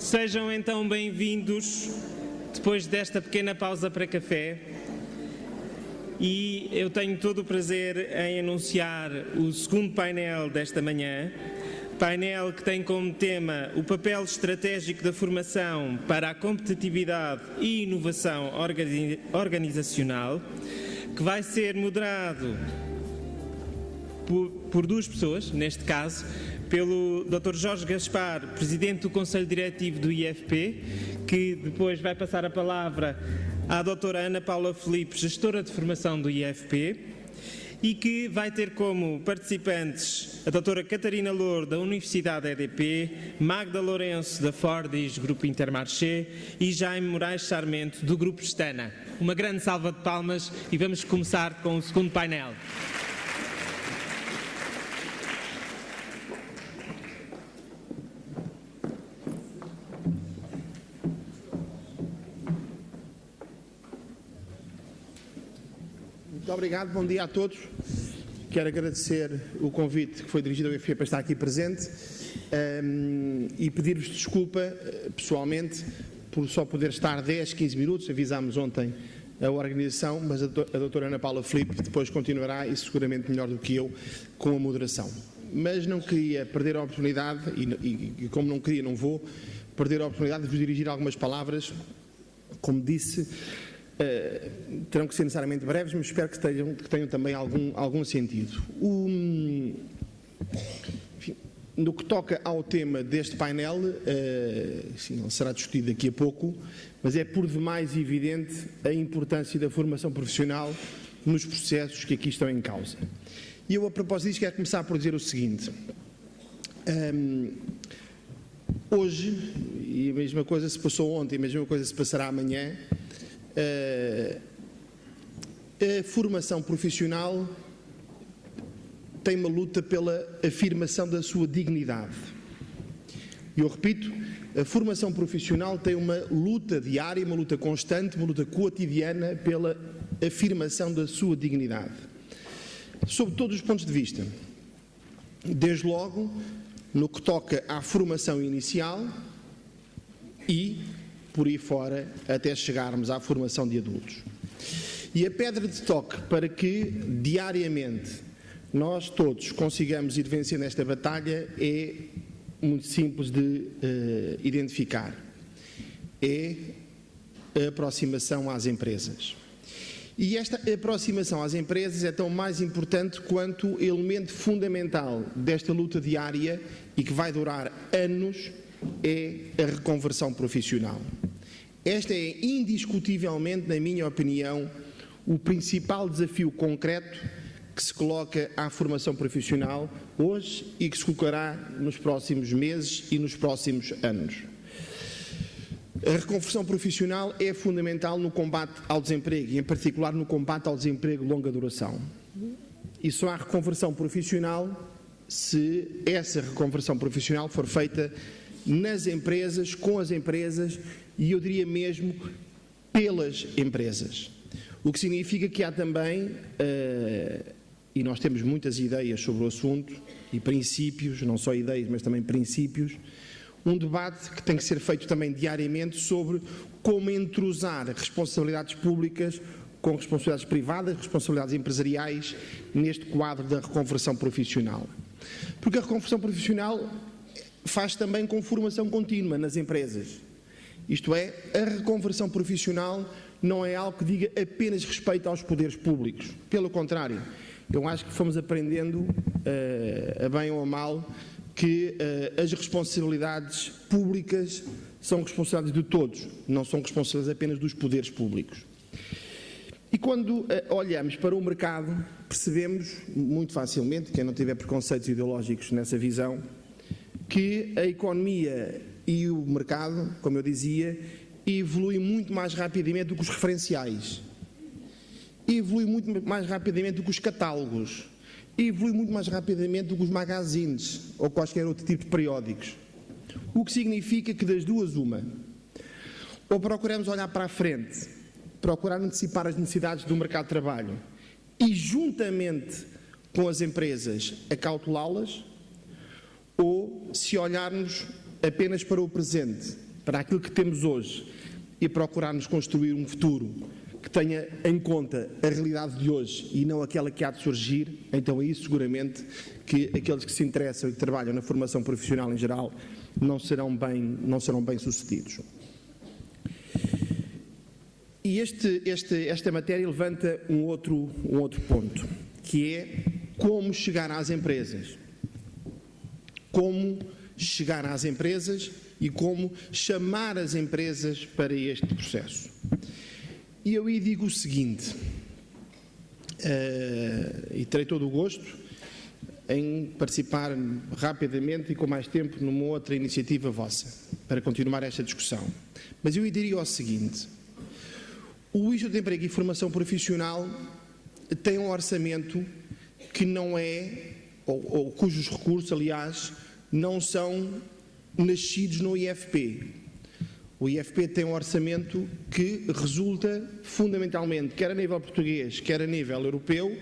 Sejam então bem-vindos depois desta pequena pausa para café. E eu tenho todo o prazer em anunciar o segundo painel desta manhã, painel que tem como tema o papel estratégico da formação para a competitividade e inovação organizacional, que vai ser moderado por duas pessoas, neste caso, pelo Dr. Jorge Gaspar, Presidente do Conselho Diretivo do IFP, que depois vai passar a palavra à Dra. Ana Paula Filipe, Gestora de Formação do IFP, e que vai ter como participantes a Dra. Catarina Louro, da Universidade EDP, Magda Lourenço, da Fordis Grupo Intermarché e Jaime Moraes Sarmento, do Grupo Stana. Uma grande salva de palmas e vamos começar com o segundo painel. Muito obrigado, bom dia a todos. Quero agradecer o convite que foi dirigido ao IFP para estar aqui presente e pedir-vos desculpa, pessoalmente, por só poder estar 10, 15 minutos. Avisámos ontem a organização, mas a doutora Ana Paula Filipe depois continuará, e seguramente melhor do que eu, com a moderação. Mas não queria perder a oportunidade, e como não queria, não vou perder a oportunidade de vos dirigir algumas palavras. Como disse, terão que ser necessariamente breves, mas espero que tenham também algum sentido. Enfim, no que toca ao tema deste painel, sim, ele será discutido daqui a pouco, mas é por demais evidente a importância da formação profissional nos processos que aqui estão em causa. E eu, a propósito disso, quero começar por dizer o seguinte. Hoje, e a mesma coisa se passou ontem, a mesma coisa se passará amanhã, a formação profissional tem uma luta pela afirmação da sua dignidade. E eu repito, a formação profissional tem uma luta diária, uma luta constante, uma luta cotidiana pela afirmação da sua dignidade. Sob todos os pontos de vista. Desde logo, no que toca à formação inicial e por aí fora, até chegarmos à formação de adultos. E a pedra de toque para que, diariamente, nós todos consigamos ir vencendo esta batalha é muito simples de identificar. É a aproximação às empresas. E esta aproximação às empresas é tão mais importante quanto elemento fundamental desta luta diária e que vai durar anos, é a reconversão profissional. Esta é indiscutivelmente, na minha opinião, o principal desafio concreto que se coloca à formação profissional hoje e que se colocará nos próximos meses e nos próximos anos. A reconversão profissional é fundamental no combate ao desemprego e, em particular, no combate ao desemprego de longa duração. E só há reconversão profissional se essa reconversão profissional for feita nas empresas, com as empresas e eu diria mesmo pelas empresas. O que significa que há também, e nós temos muitas ideias sobre o assunto e princípios, não só ideias, mas também princípios, um debate que tem que ser feito também diariamente sobre como entrosar responsabilidades públicas com responsabilidades privadas, responsabilidades empresariais neste quadro da reconversão profissional. Porque a reconversão profissional faz também com formação contínua nas empresas. Isto é, a reconversão profissional não é algo que diga apenas respeito aos poderes públicos. Pelo contrário, eu acho que fomos aprendendo, a bem ou a mal, que as responsabilidades públicas são responsabilidades de todos, não são responsabilidades apenas dos poderes públicos. E quando olhamos para o mercado, percebemos muito facilmente, quem não tiver preconceitos ideológicos nessa visão, que a economia e o mercado, como eu dizia, evolui muito mais rapidamente do que os referenciais, evolui muito mais rapidamente do que os catálogos, evolui muito mais rapidamente do que os magazines ou quaisquer outro tipo de periódicos. O que significa que das duas uma, ou procuramos olhar para a frente, procurar antecipar as necessidades do mercado de trabalho e juntamente com as empresas acautelá-las, ou se olharmos apenas para o presente para aquilo que temos hoje e procurarmos construir um futuro que tenha em conta a realidade de hoje e não aquela que há de surgir, então é isso seguramente que aqueles que se interessam e que trabalham na formação profissional em geral não serão bem sucedidos. E esta matéria levanta um outro ponto, que é como chegar às empresas. Como chegar às empresas e como chamar as empresas para este processo. E eu aí digo o seguinte, e terei todo o gosto em participar rapidamente e com mais tempo numa outra iniciativa vossa, para continuar esta discussão. Mas eu aí diria o seguinte, o Instituto de Emprego e Formação Profissional tem um orçamento que não é, ou cujos recursos, aliás, não são nascidos no IFP. O IFP tem um orçamento que resulta fundamentalmente, quer a nível português, quer a nível europeu,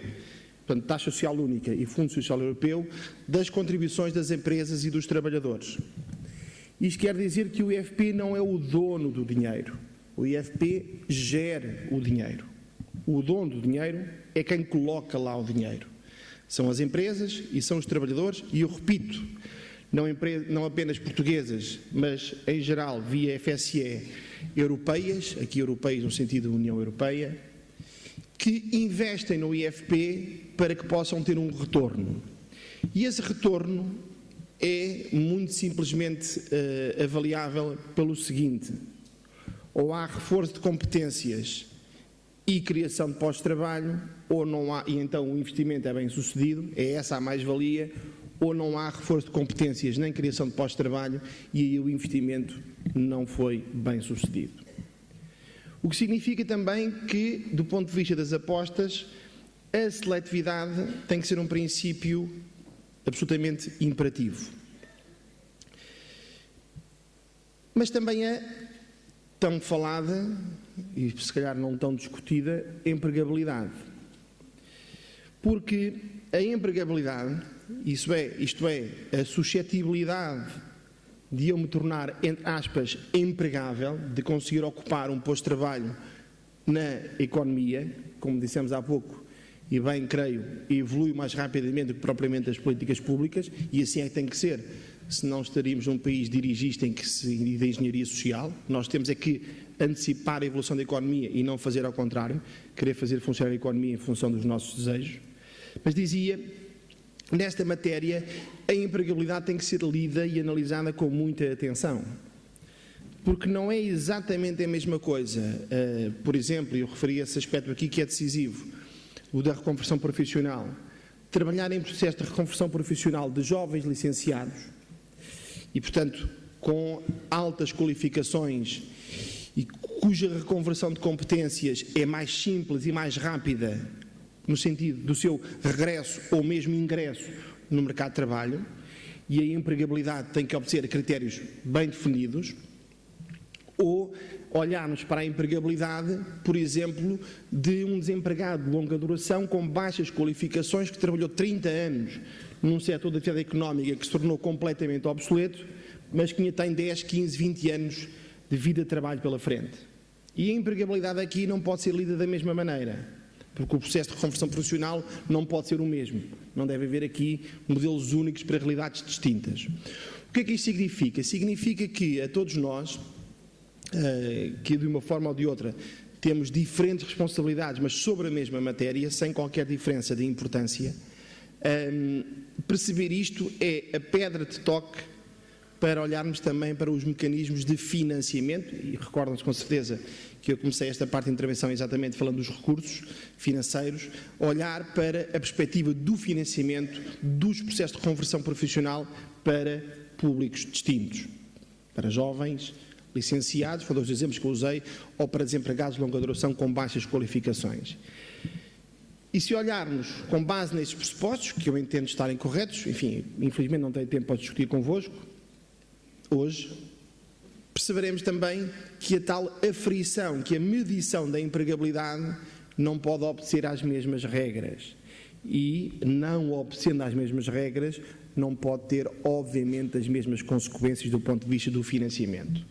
portanto, taxa social única e Fundo Social Europeu, das contribuições das empresas e dos trabalhadores. Isto quer dizer que o IFP não é o dono do dinheiro. O IFP gera o dinheiro. O dono do dinheiro é quem coloca lá o dinheiro. São as empresas e são os trabalhadores, e eu repito, não apenas portuguesas, mas em geral via FSE europeias, aqui europeias no sentido da União Europeia, que investem no IFP para que possam ter um retorno. E esse retorno é muito simplesmente avaliável pelo seguinte: ou há reforço de competências e criação de pós-trabalho, ou não há, e então o investimento é bem sucedido, é essa a mais-valia, ou não há reforço de competências nem criação de pós-trabalho e aí o investimento não foi bem sucedido. O que significa também que, do ponto de vista das apostas, a seletividade tem que ser um princípio absolutamente imperativo. Mas também é tão falada, e se calhar não tão discutida, empregabilidade. Porque a empregabilidade, isto é, a suscetibilidade de eu me tornar, entre aspas, empregável, de conseguir ocupar um posto de trabalho na economia, como dissemos há pouco, e bem creio, evolui mais rapidamente do que propriamente as políticas públicas, e assim é que tem que ser, senão estaríamos num país dirigista em que se de engenharia social. Nós temos é que antecipar a evolução da economia e não fazer ao contrário, querer fazer funcionar a economia em função dos nossos desejos. Mas dizia, nesta matéria, a empregabilidade tem que ser lida e analisada com muita atenção, porque não é exatamente a mesma coisa. Por exemplo, eu referi esse aspecto aqui que é decisivo, o da reconversão profissional. Trabalhar em processo de reconversão profissional de jovens licenciados e, portanto, com altas qualificações e cuja reconversão de competências é mais simples e mais rápida no sentido do seu regresso ou mesmo ingresso no mercado de trabalho, e a empregabilidade tem que obedecer a critérios bem definidos, ou olharmos para a empregabilidade, por exemplo, de um desempregado de longa duração com baixas qualificações que trabalhou 30 anos num setor da atividade económica que se tornou completamente obsoleto, mas que ainda tem 10, 15, 20 anos de vida de trabalho pela frente. E a empregabilidade aqui não pode ser lida da mesma maneira, porque o processo de reconversão profissional não pode ser o mesmo. Não deve haver aqui modelos únicos para realidades distintas. O que é que isto significa? Significa que a todos nós, que de uma forma ou de outra temos diferentes responsabilidades, mas sobre a mesma matéria, sem qualquer diferença de importância, perceber isto é a pedra de toque para olharmos também para os mecanismos de financiamento, e recordam-se com certeza que eu comecei esta parte de intervenção exatamente falando dos recursos financeiros, olhar para a perspectiva do financiamento dos processos de reconversão profissional para públicos distintos, para jovens, licenciados, foram os exemplos que eu usei, ou para desempregados de longa duração com baixas qualificações. E se olharmos com base nestes pressupostos, que eu entendo estarem corretos, enfim, infelizmente não tenho tempo para discutir convosco, hoje, perceberemos também que a tal aferição, que a medição da empregabilidade não pode obedecer às mesmas regras. E, não obedecendo às mesmas regras, não pode ter, obviamente, as mesmas consequências do ponto de vista do financiamento.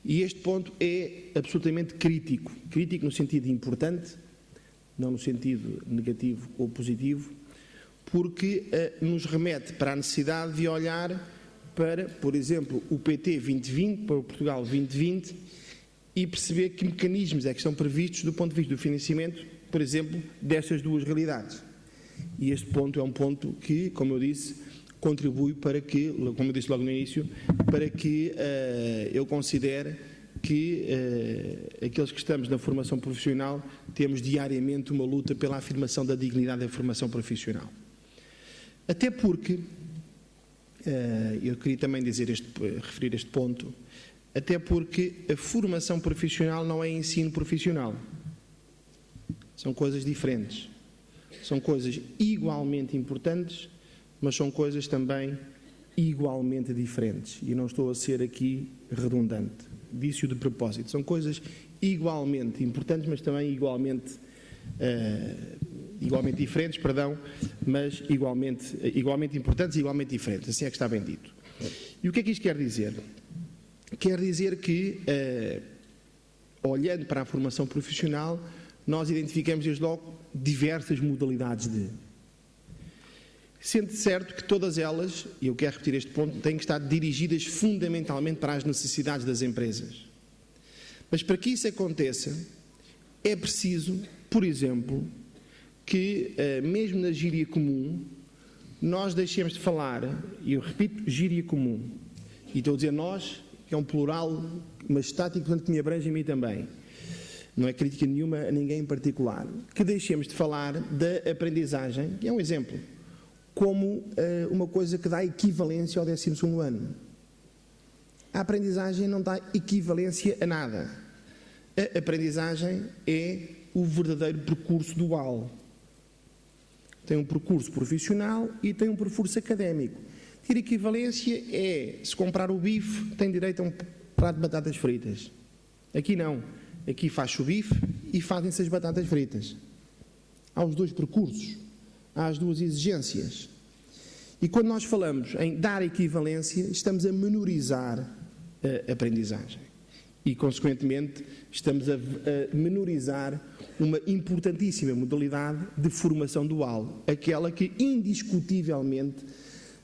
E este ponto é absolutamente crítico. Crítico no sentido importante, não no sentido negativo ou positivo, porque nos remete para a necessidade de olhar para, por exemplo, o PT 2020, para o Portugal 2020, e perceber que mecanismos é que estão previstos do ponto de vista do financiamento, por exemplo, destas duas realidades. E este ponto é um ponto que, como eu disse, contribui para que, como eu disse logo no início, para que eu considere que aqueles que estamos na formação profissional temos diariamente uma luta pela afirmação da dignidade da formação profissional. Até porque, eu queria também referir este ponto, até porque a formação profissional não é ensino profissional. São coisas diferentes. São coisas igualmente importantes, mas são coisas também igualmente diferentes. E não estou a ser aqui redundante. Disse-o de propósito. São coisas igualmente importantes, mas também igualmente diferentes, mas igualmente importantes e igualmente diferentes. Assim é que está bem dito. E o que é que isto quer dizer? Quer dizer que, olhando para a formação profissional, nós identificamos desde logo diversas modalidades de. Sendo certo que todas elas, e eu quero repetir este ponto, têm que estar dirigidas fundamentalmente para as necessidades das empresas. Mas para que isso aconteça, é preciso, por exemplo, que mesmo na gíria comum, nós deixemos de falar, e eu repito, gíria comum, e estou a dizer nós, que é um plural majestático, portanto que me abrange a mim também. Não é crítica nenhuma a ninguém em particular. Que deixemos de falar da aprendizagem, que é um exemplo, como uma coisa que dá equivalência ao 12º ano. A aprendizagem não dá equivalência a nada. A aprendizagem é o verdadeiro percurso dual. Tem um percurso profissional e tem um percurso académico. Ter equivalência é, se comprar o bife, tem direito a um prato de batatas fritas. Aqui não. Aqui faz-se o bife e fazem-se as batatas fritas. Há os dois percursos. Há as duas exigências. E quando nós falamos em dar equivalência, estamos a menorizar a aprendizagem. E, consequentemente, estamos a menorizar uma importantíssima modalidade de formação dual. Aquela que, indiscutivelmente,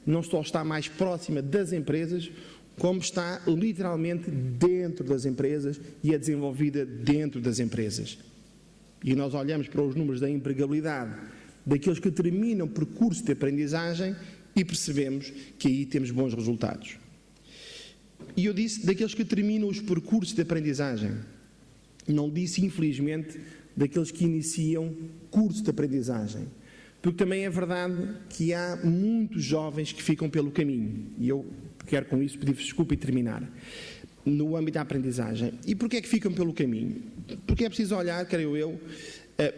não só está mais próxima das empresas, como está literalmente dentro das empresas e é desenvolvida dentro das empresas. E nós olhamos para os números da empregabilidade daqueles que terminam o percurso de aprendizagem e percebemos que aí temos bons resultados. E eu disse daqueles que terminam os percursos de aprendizagem. Não disse, infelizmente, daqueles que iniciam cursos de aprendizagem. Porque também é verdade que há muitos jovens que ficam pelo caminho. E eu quero com isso pedir desculpa e terminar. No âmbito da aprendizagem. E porquê é que ficam pelo caminho? Porque é preciso olhar, creio eu,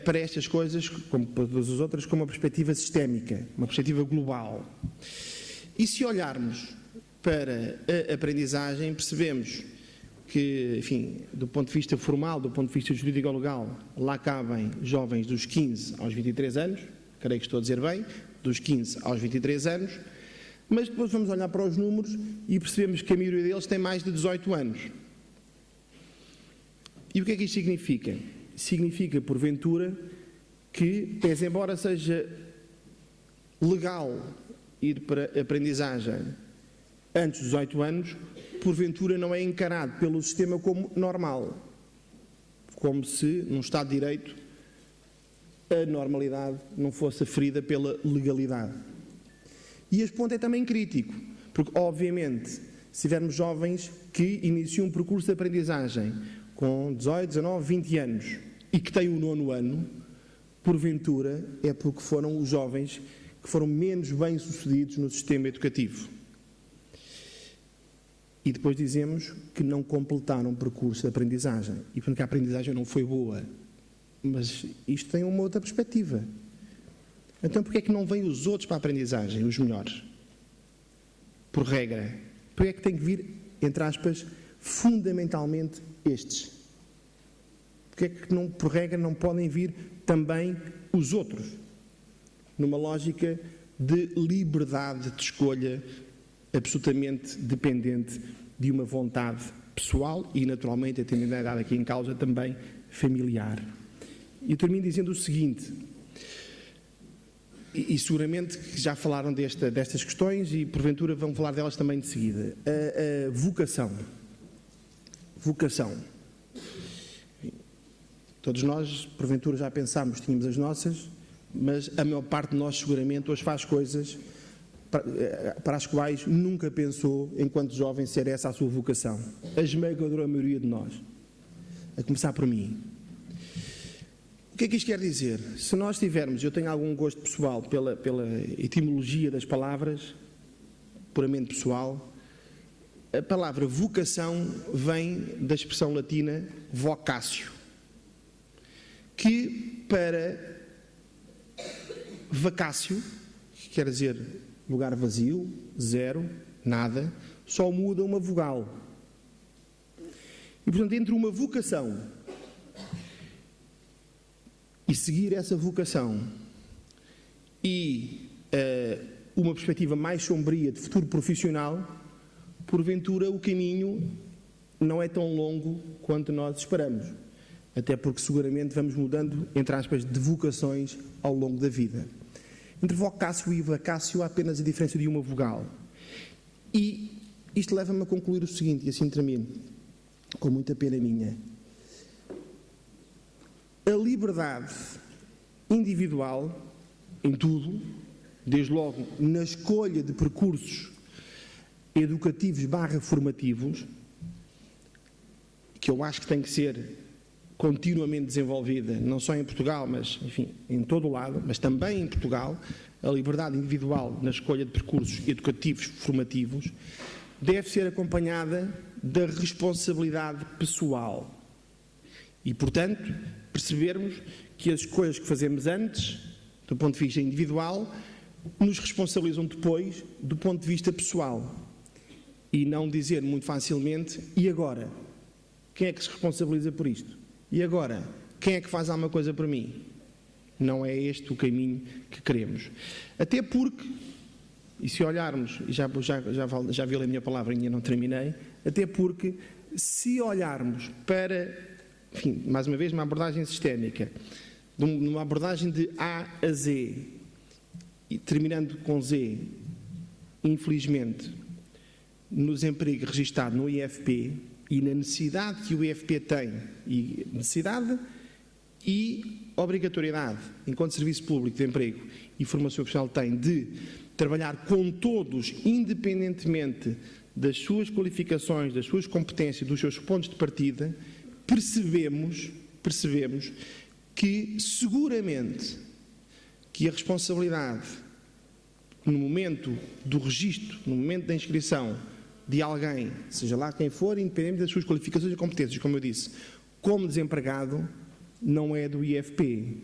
para estas coisas, como para todas as outras, com uma perspectiva sistémica, uma perspectiva global. E se olharmos para a aprendizagem, percebemos que, enfim, do ponto de vista formal, do ponto de vista jurídico-legal, lá cabem jovens dos 15 aos 23 anos, creio que estou a dizer bem, dos 15 aos 23 anos, mas depois vamos olhar para os números e percebemos que a maioria deles tem mais de 18 anos. E o que é que isto significa? Significa, porventura, que, pese embora seja legal ir para a aprendizagem antes dos 18 anos, porventura não é encarado pelo sistema como normal, como se, num Estado de Direito, a normalidade não fosse aferida pela legalidade. E este ponto é também crítico, porque, obviamente, se tivermos jovens que iniciam um percurso de aprendizagem com 18, 19, 20 anos e que têm o 9º ano, porventura é porque foram os jovens que foram menos bem-sucedidos no sistema educativo. E depois dizemos que não completaram o percurso de aprendizagem. E portanto a aprendizagem não foi boa. Mas isto tem uma outra perspectiva. Então porquê é que não vêm os outros para a aprendizagem, os melhores? Por regra. Porquê é que tem que vir, entre aspas, fundamentalmente estes? Porquê é que não, por regra não podem vir também os outros? Numa lógica de liberdade de escolha absolutamente dependente de uma vontade pessoal e, naturalmente, tendo a idade aqui em causa, também familiar. E termino dizendo o seguinte, e seguramente que já falaram destas questões e, porventura, vão falar delas também de seguida. A vocação. Vocação. Todos nós, porventura, já pensámos que tínhamos as nossas, mas a maior parte de nós, seguramente, hoje faz coisas para as quais nunca pensou, enquanto jovem, ser essa a sua vocação. A esmagadora maioria de nós. A começar por mim. O que é que isto quer dizer? Se nós tivermos, eu tenho algum gosto pessoal pela etimologia das palavras, puramente pessoal, a palavra vocação vem da expressão latina vocatio, que para vacatio, que quer dizer lugar vazio, zero, nada, só muda uma vogal. E, portanto, entre uma vocação e seguir essa vocação e uma perspectiva mais sombria de futuro profissional, porventura o caminho não é tão longo quanto nós esperamos. Até porque seguramente vamos mudando, entre aspas, de vocações ao longo da vida. Entre vocácio e vacácio há apenas a diferença de uma vogal. E isto leva-me a concluir o seguinte, e assim termino, com muita pena minha. A liberdade individual, em tudo, desde logo na escolha de percursos educativos /formativos, que eu acho que tem que ser continuamente desenvolvida, não só em Portugal, mas, enfim, em todo o lado, mas também em Portugal, a liberdade individual na escolha de percursos educativos formativos deve ser acompanhada da responsabilidade pessoal. E, portanto, percebermos que as escolhas que fazemos antes, do ponto de vista individual, nos responsabilizam depois do ponto de vista pessoal. E não dizer muito facilmente, e agora? Quem é que se responsabiliza por isto? E agora? Quem é que faz alguma coisa por mim? Não é este o caminho que queremos. Até porque, e se olharmos, e já violei a minha palavra e ainda não terminei, até porque, se olharmos para, enfim, mais uma vez, uma abordagem sistémica, numa abordagem de A a Z, e terminando com Z, infelizmente, no desemprego registado no IFP, e na necessidade que o IFP tem, e necessidade e obrigatoriedade, enquanto Serviço Público de Emprego e Formação Profissional tem, de trabalhar com todos, independentemente das suas qualificações, das suas competências, dos seus pontos de partida, percebemos que seguramente que a responsabilidade no momento do registro, no momento da inscrição de alguém, seja lá quem for, independente das suas qualificações e competências, como eu disse, como desempregado, não é do IFP.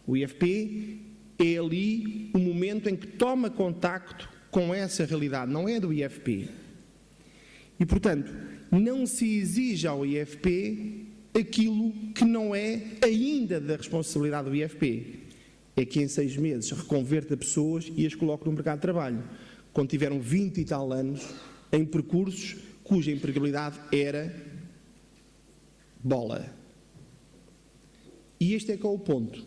O IFP é ali o momento em que toma contacto com essa realidade, não é do IFP. E, portanto, não se exige ao IFP aquilo que não é ainda da responsabilidade do IFP. É que em 6 meses reconverta pessoas e as coloque no mercado de trabalho, quando tiveram 20 e tal anos em percursos cuja empregabilidade era bola. E este é que é o ponto.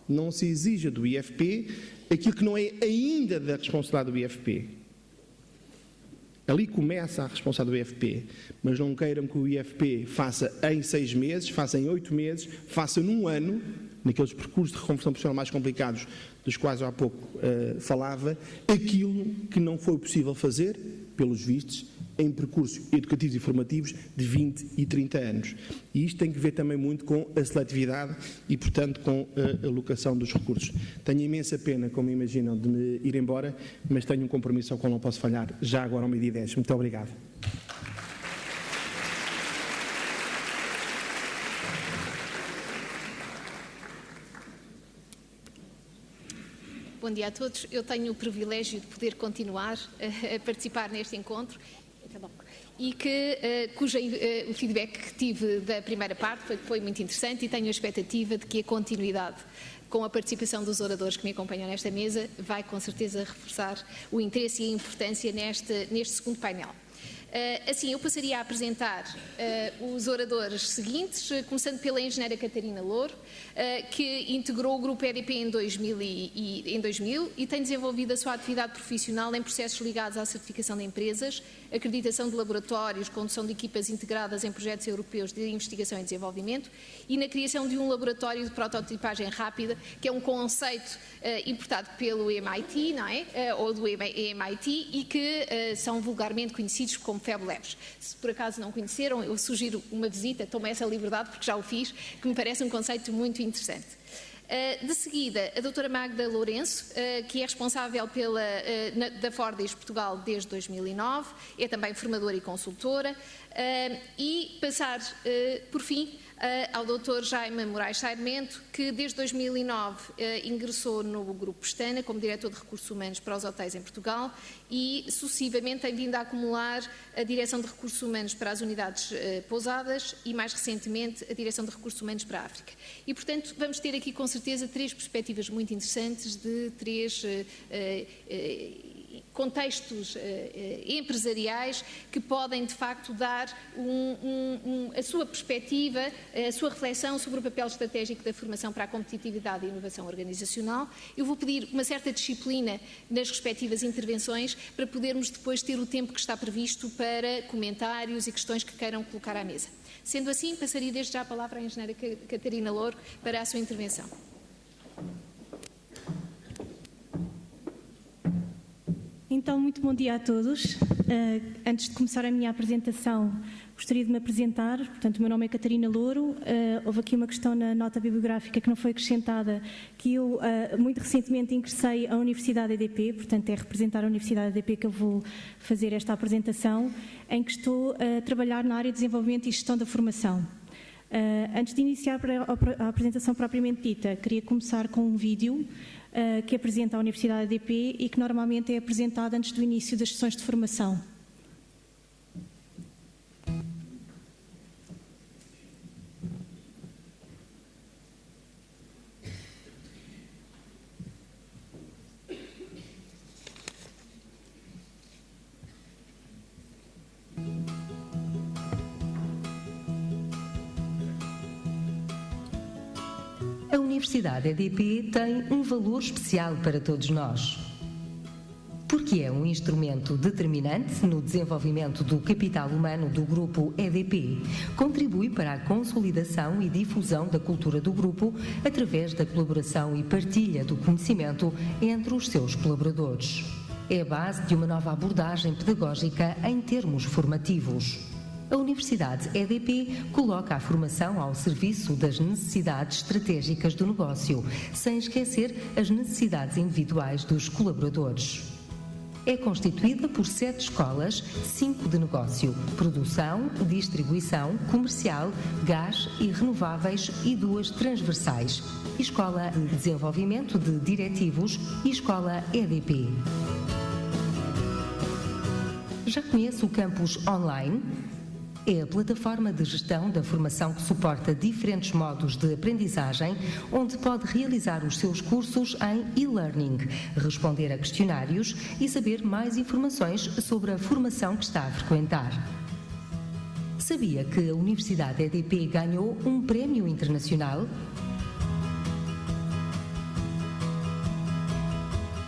Não se exija do IFP aquilo que não é ainda da responsabilidade do IFP. Ali começa a responsabilidade do IFP, mas não queiram que o IFP faça em 6 meses, faça em 8 meses, faça num ano, naqueles percursos de reconversão profissional mais complicados, dos quais eu há pouco falava, aquilo que não foi possível fazer, pelos vistos, em percursos educativos e formativos de 20 e 30 anos. E isto tem que ver também muito com a seletividade e, portanto, com a alocação dos recursos. Tenho imensa pena, como imaginam, de me ir embora, mas tenho um compromisso ao qual não posso falhar, já agora ao meio-dia 10. Muito obrigado. Bom dia a todos. Eu tenho o privilégio de poder continuar a participar neste encontro e o feedback que tive da primeira parte foi muito interessante e tenho a expectativa de que a continuidade com a participação dos oradores que me acompanham nesta mesa vai com certeza reforçar o interesse e a importância neste segundo painel. Assim, eu passaria a apresentar os oradores seguintes, começando pela engenheira Catarina Louro, que integrou o grupo EDP em 2000 e tem desenvolvido a sua atividade profissional em processos ligados à certificação de empresas, acreditação de laboratórios, condução de equipas integradas em projetos europeus de investigação e desenvolvimento e na criação de um laboratório de prototipagem rápida, que é um conceito importado pelo MIT, não é? Ou do MIT, e que são vulgarmente conhecidos como Fab Labs. Se por acaso não conheceram, eu sugiro uma visita, tomem essa liberdade porque já o fiz, que me parece um conceito muito interessante. De seguida, a doutora Magda Lourenço, que é responsável da Fordis Portugal desde 2009, é também formadora e consultora, e passar, por fim, ao Dr. Jaime Moraes Sarmento, que desde 2009 ingressou no Grupo Pestana como Diretor de Recursos Humanos para os Hotéis em Portugal e, sucessivamente, tem vindo a acumular a Direção de Recursos Humanos para as Unidades Pousadas e, mais recentemente, a Direção de Recursos Humanos para a África. E, portanto, vamos ter aqui, com certeza, três perspectivas muito interessantes de três contextos empresariais que podem, de facto, dar a sua perspectiva, a sua reflexão sobre o papel estratégico da formação para a competitividade e inovação organizacional. Eu vou pedir uma certa disciplina nas respectivas intervenções para podermos depois ter o tempo que está previsto para comentários e questões que queiram colocar à mesa. Sendo assim, passaria desde já a palavra à engenheira Catarina Louro para a sua intervenção. Então, muito bom dia a todos. Antes de começar a minha apresentação, gostaria de me apresentar. Portanto, o meu nome é Catarina Louro. Houve aqui uma questão na nota bibliográfica que não foi acrescentada, que eu muito recentemente ingressei à Universidade EDP, portanto é representar a Universidade EDP que eu vou fazer esta apresentação, em que estou a trabalhar na área de desenvolvimento e gestão da formação. Antes de iniciar a apresentação propriamente dita, queria começar com um vídeo que apresenta a Universidade EDP e que normalmente é apresentado antes do início das sessões de formação. A Universidade EDP tem um valor especial para todos nós, porque é um instrumento determinante no desenvolvimento do capital humano do Grupo EDP, contribui para a consolidação e difusão da cultura do grupo através da colaboração e partilha do conhecimento entre os seus colaboradores. É a base de uma nova abordagem pedagógica em termos formativos. A Universidade EDP coloca a formação ao serviço das necessidades estratégicas do negócio, sem esquecer as necessidades individuais dos colaboradores. É constituída por 7 escolas, 5 de negócio, produção, distribuição, comercial, gás e renováveis e 2 transversais, Escola de Desenvolvimento de Diretivos e Escola EDP. Já conhece o campus online? É a plataforma de gestão da formação que suporta diferentes modos de aprendizagem, onde pode realizar os seus cursos em e-learning, responder a questionários e saber mais informações sobre a formação que está a frequentar. Sabia que a Universidade EDP ganhou um prémio internacional?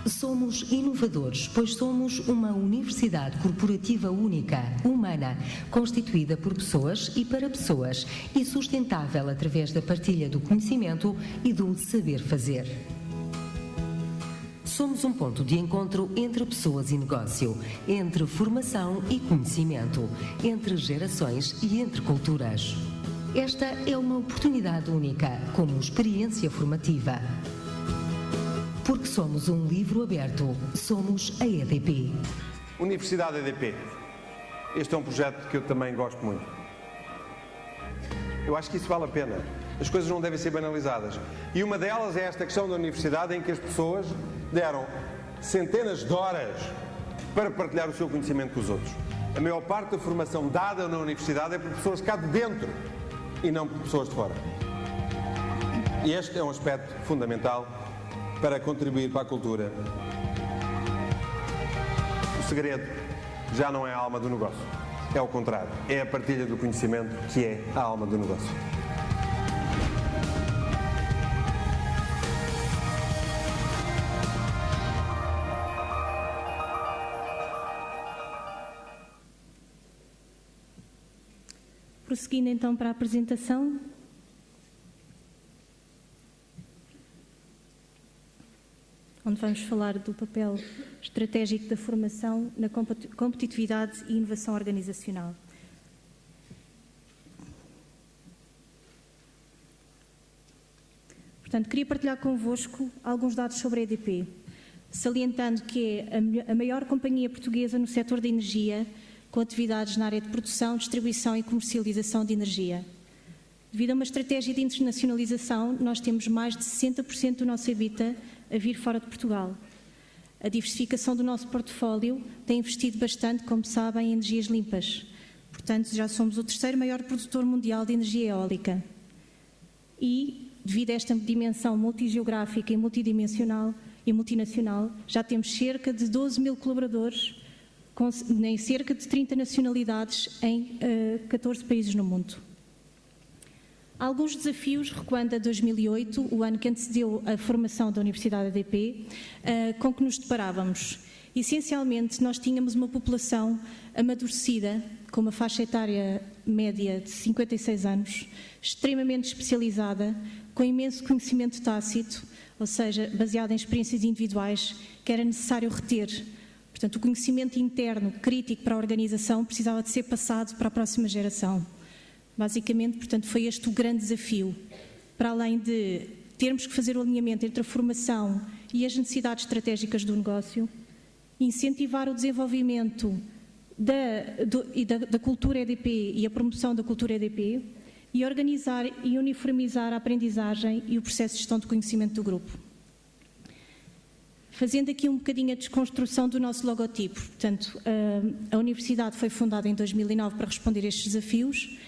Somos inovadores, pois somos uma universidade corporativa única, humana, constituída por pessoas e para pessoas e sustentável através da partilha do conhecimento e do saber fazer. Somos um ponto de encontro entre pessoas e negócio, entre formação e conhecimento, entre gerações e entre culturas. Esta é uma oportunidade única como experiência formativa. Porque somos um livro aberto, somos a EDP. Universidade EDP. Este é um projeto que eu também gosto muito. Eu acho que isso vale a pena. As coisas não devem ser banalizadas. E uma delas é esta questão da universidade, em que as pessoas deram centenas de horas para partilhar o seu conhecimento com os outros. A maior parte da formação dada na universidade é por pessoas cá de dentro e não por pessoas de fora. E este é um aspecto fundamental para contribuir para a cultura. O segredo já não é a alma do negócio. É o contrário. É a partilha do conhecimento que é a alma do negócio. Prosseguindo então para a apresentação. Onde vamos falar do papel estratégico da formação na competitividade e inovação organizacional. Portanto, queria partilhar convosco alguns dados sobre a EDP, salientando que é a maior companhia portuguesa no setor da energia, com atividades na área de produção, distribuição e comercialização de energia. Devido a uma estratégia de internacionalização, nós temos mais de 60% do nosso EBITDA a vir fora de Portugal. A diversificação do nosso portfólio tem investido bastante, como sabem, em energias limpas. Portanto, já somos o terceiro maior produtor mundial de energia eólica. E, devido a esta dimensão multigeográfica e multidimensional e multinacional, já temos cerca de 12 mil colaboradores em cerca de 30 nacionalidades em 14 países no mundo. Alguns desafios, recuando a 2008, o ano que antecedeu a formação da Universidade ADP, com que nos deparávamos. Essencialmente, nós tínhamos uma população amadurecida, com uma faixa etária média de 56 anos, extremamente especializada, com imenso conhecimento tácito, ou seja, baseado em experiências individuais, que era necessário reter. Portanto, o conhecimento interno crítico para a organização precisava de ser passado para a próxima geração. Basicamente, portanto, foi este o grande desafio. Para além de termos que fazer o alinhamento entre a formação e as necessidades estratégicas do negócio, incentivar o desenvolvimento da cultura EDP e a promoção da cultura EDP e organizar e uniformizar a aprendizagem e o processo de gestão de conhecimento do grupo. Fazendo aqui um bocadinho a desconstrução do nosso logotipo. Portanto, a Universidade foi fundada em 2009 para responder a estes desafios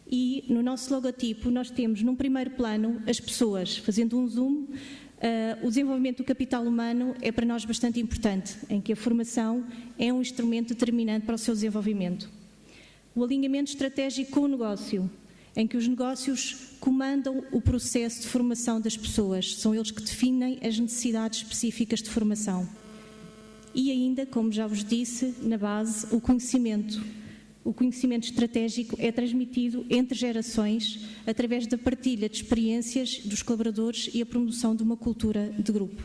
e no nosso logotipo nós temos, num primeiro plano, as pessoas. Fazendo um zoom, o desenvolvimento do capital humano é para nós bastante importante, em que a formação é um instrumento determinante para o seu desenvolvimento. O alinhamento estratégico com o negócio, em que os negócios comandam o processo de formação das pessoas, são eles que definem as necessidades específicas de formação. E ainda, como já vos disse, na base, o conhecimento. O conhecimento estratégico é transmitido entre gerações através da partilha de experiências dos colaboradores e a promoção de uma cultura de grupo.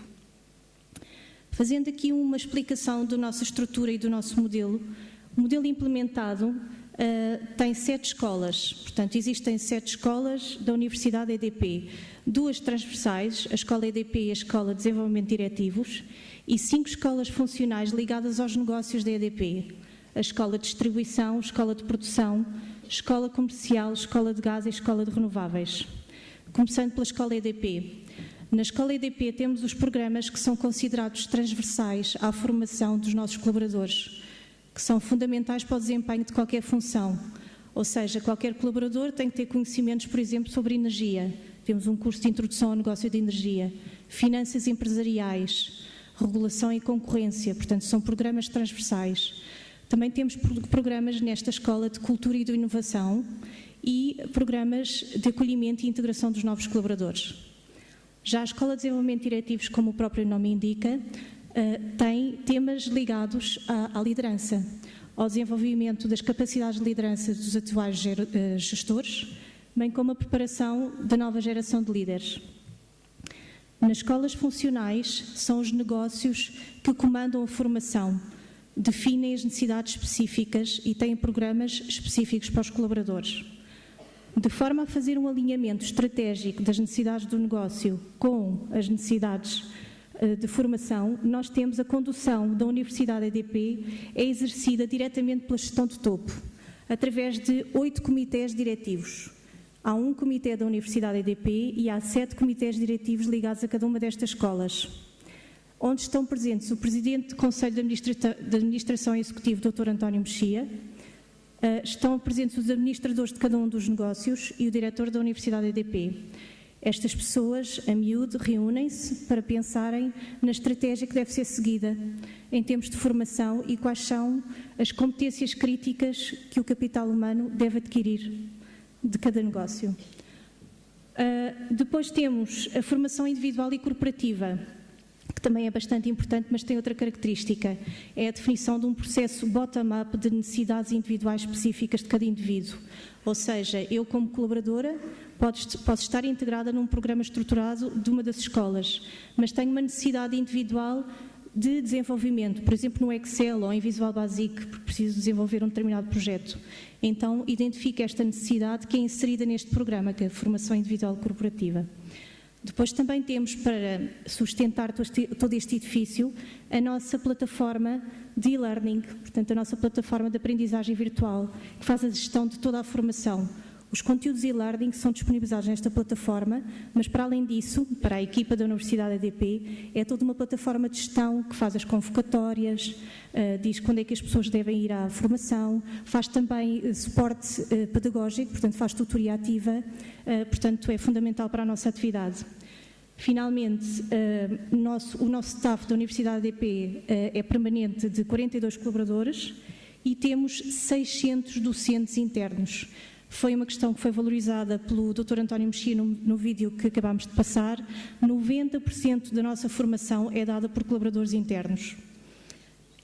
Fazendo aqui uma explicação da nossa estrutura e do nosso modelo, o modelo implementado tem 7 escolas, portanto existem 7 escolas da Universidade EDP, 2 transversais, a Escola EDP e a Escola de Desenvolvimento Diretivos, e 5 escolas funcionais ligadas aos negócios da EDP, a Escola de Distribuição, Escola de Produção, Escola Comercial, Escola de Gás e Escola de Renováveis. Começando pela Escola EDP. Na Escola EDP temos os programas que são considerados transversais à formação dos nossos colaboradores, que são fundamentais para o desempenho de qualquer função. Ou seja, qualquer colaborador tem que ter conhecimentos, por exemplo, sobre energia. Temos um curso de introdução ao negócio de energia, finanças empresariais, regulação e concorrência, portanto, são programas transversais. Também temos programas nesta escola de cultura e de inovação e programas de acolhimento e integração dos novos colaboradores. Já a Escola de Desenvolvimento Diretivos, como o próprio nome indica, tem temas ligados à liderança, ao desenvolvimento das capacidades de liderança dos atuais gestores, bem como a preparação da nova geração de líderes. Nas escolas funcionais, são os negócios que comandam a formação, definem as necessidades específicas e têm programas específicos para os colaboradores. De forma a fazer um alinhamento estratégico das necessidades do negócio com as necessidades de formação, nós temos a condução da Universidade EDP é exercida diretamente pela gestão de topo, através de 8 comitês diretivos. Há um comitê da Universidade EDP e há 7 comitês diretivos ligados a cada uma destas escolas, onde estão presentes o Presidente do Conselho de Administração Executivo, Dr. António Mexia, estão presentes os administradores de cada um dos negócios e o Diretor da Universidade EDP. Estas pessoas, a miúdo, reúnem-se para pensarem na estratégia que deve ser seguida em termos de formação e quais são as competências críticas que o capital humano deve adquirir de cada negócio. Depois temos a formação individual e corporativa, que também é bastante importante, mas tem outra característica. É a definição de um processo bottom-up de necessidades individuais específicas de cada indivíduo. Ou seja, eu como colaboradora posso estar integrada num programa estruturado de uma das escolas, mas tenho uma necessidade individual de desenvolvimento, por exemplo no Excel ou em Visual Basic, porque preciso desenvolver um determinado projeto. Então identifico esta necessidade que é inserida neste programa, que é a formação individual corporativa. Depois também temos, para sustentar todo este edifício, a nossa plataforma de e-learning, portanto a nossa plataforma de aprendizagem virtual, que faz a gestão de toda a formação. Os conteúdos e-learning são disponibilizados nesta plataforma, mas para além disso, para a equipa da Universidade EDP, é toda uma plataforma de gestão que faz as convocatórias, diz quando é que as pessoas devem ir à formação, faz também suporte pedagógico, portanto faz tutoria ativa, portanto é fundamental para a nossa atividade. Finalmente, o nosso staff da Universidade EDP é permanente de 42 colaboradores e temos 600 docentes internos. Foi uma questão que foi valorizada pelo Dr. António Mexia no vídeo que acabámos de passar. 90% da nossa formação é dada por colaboradores internos.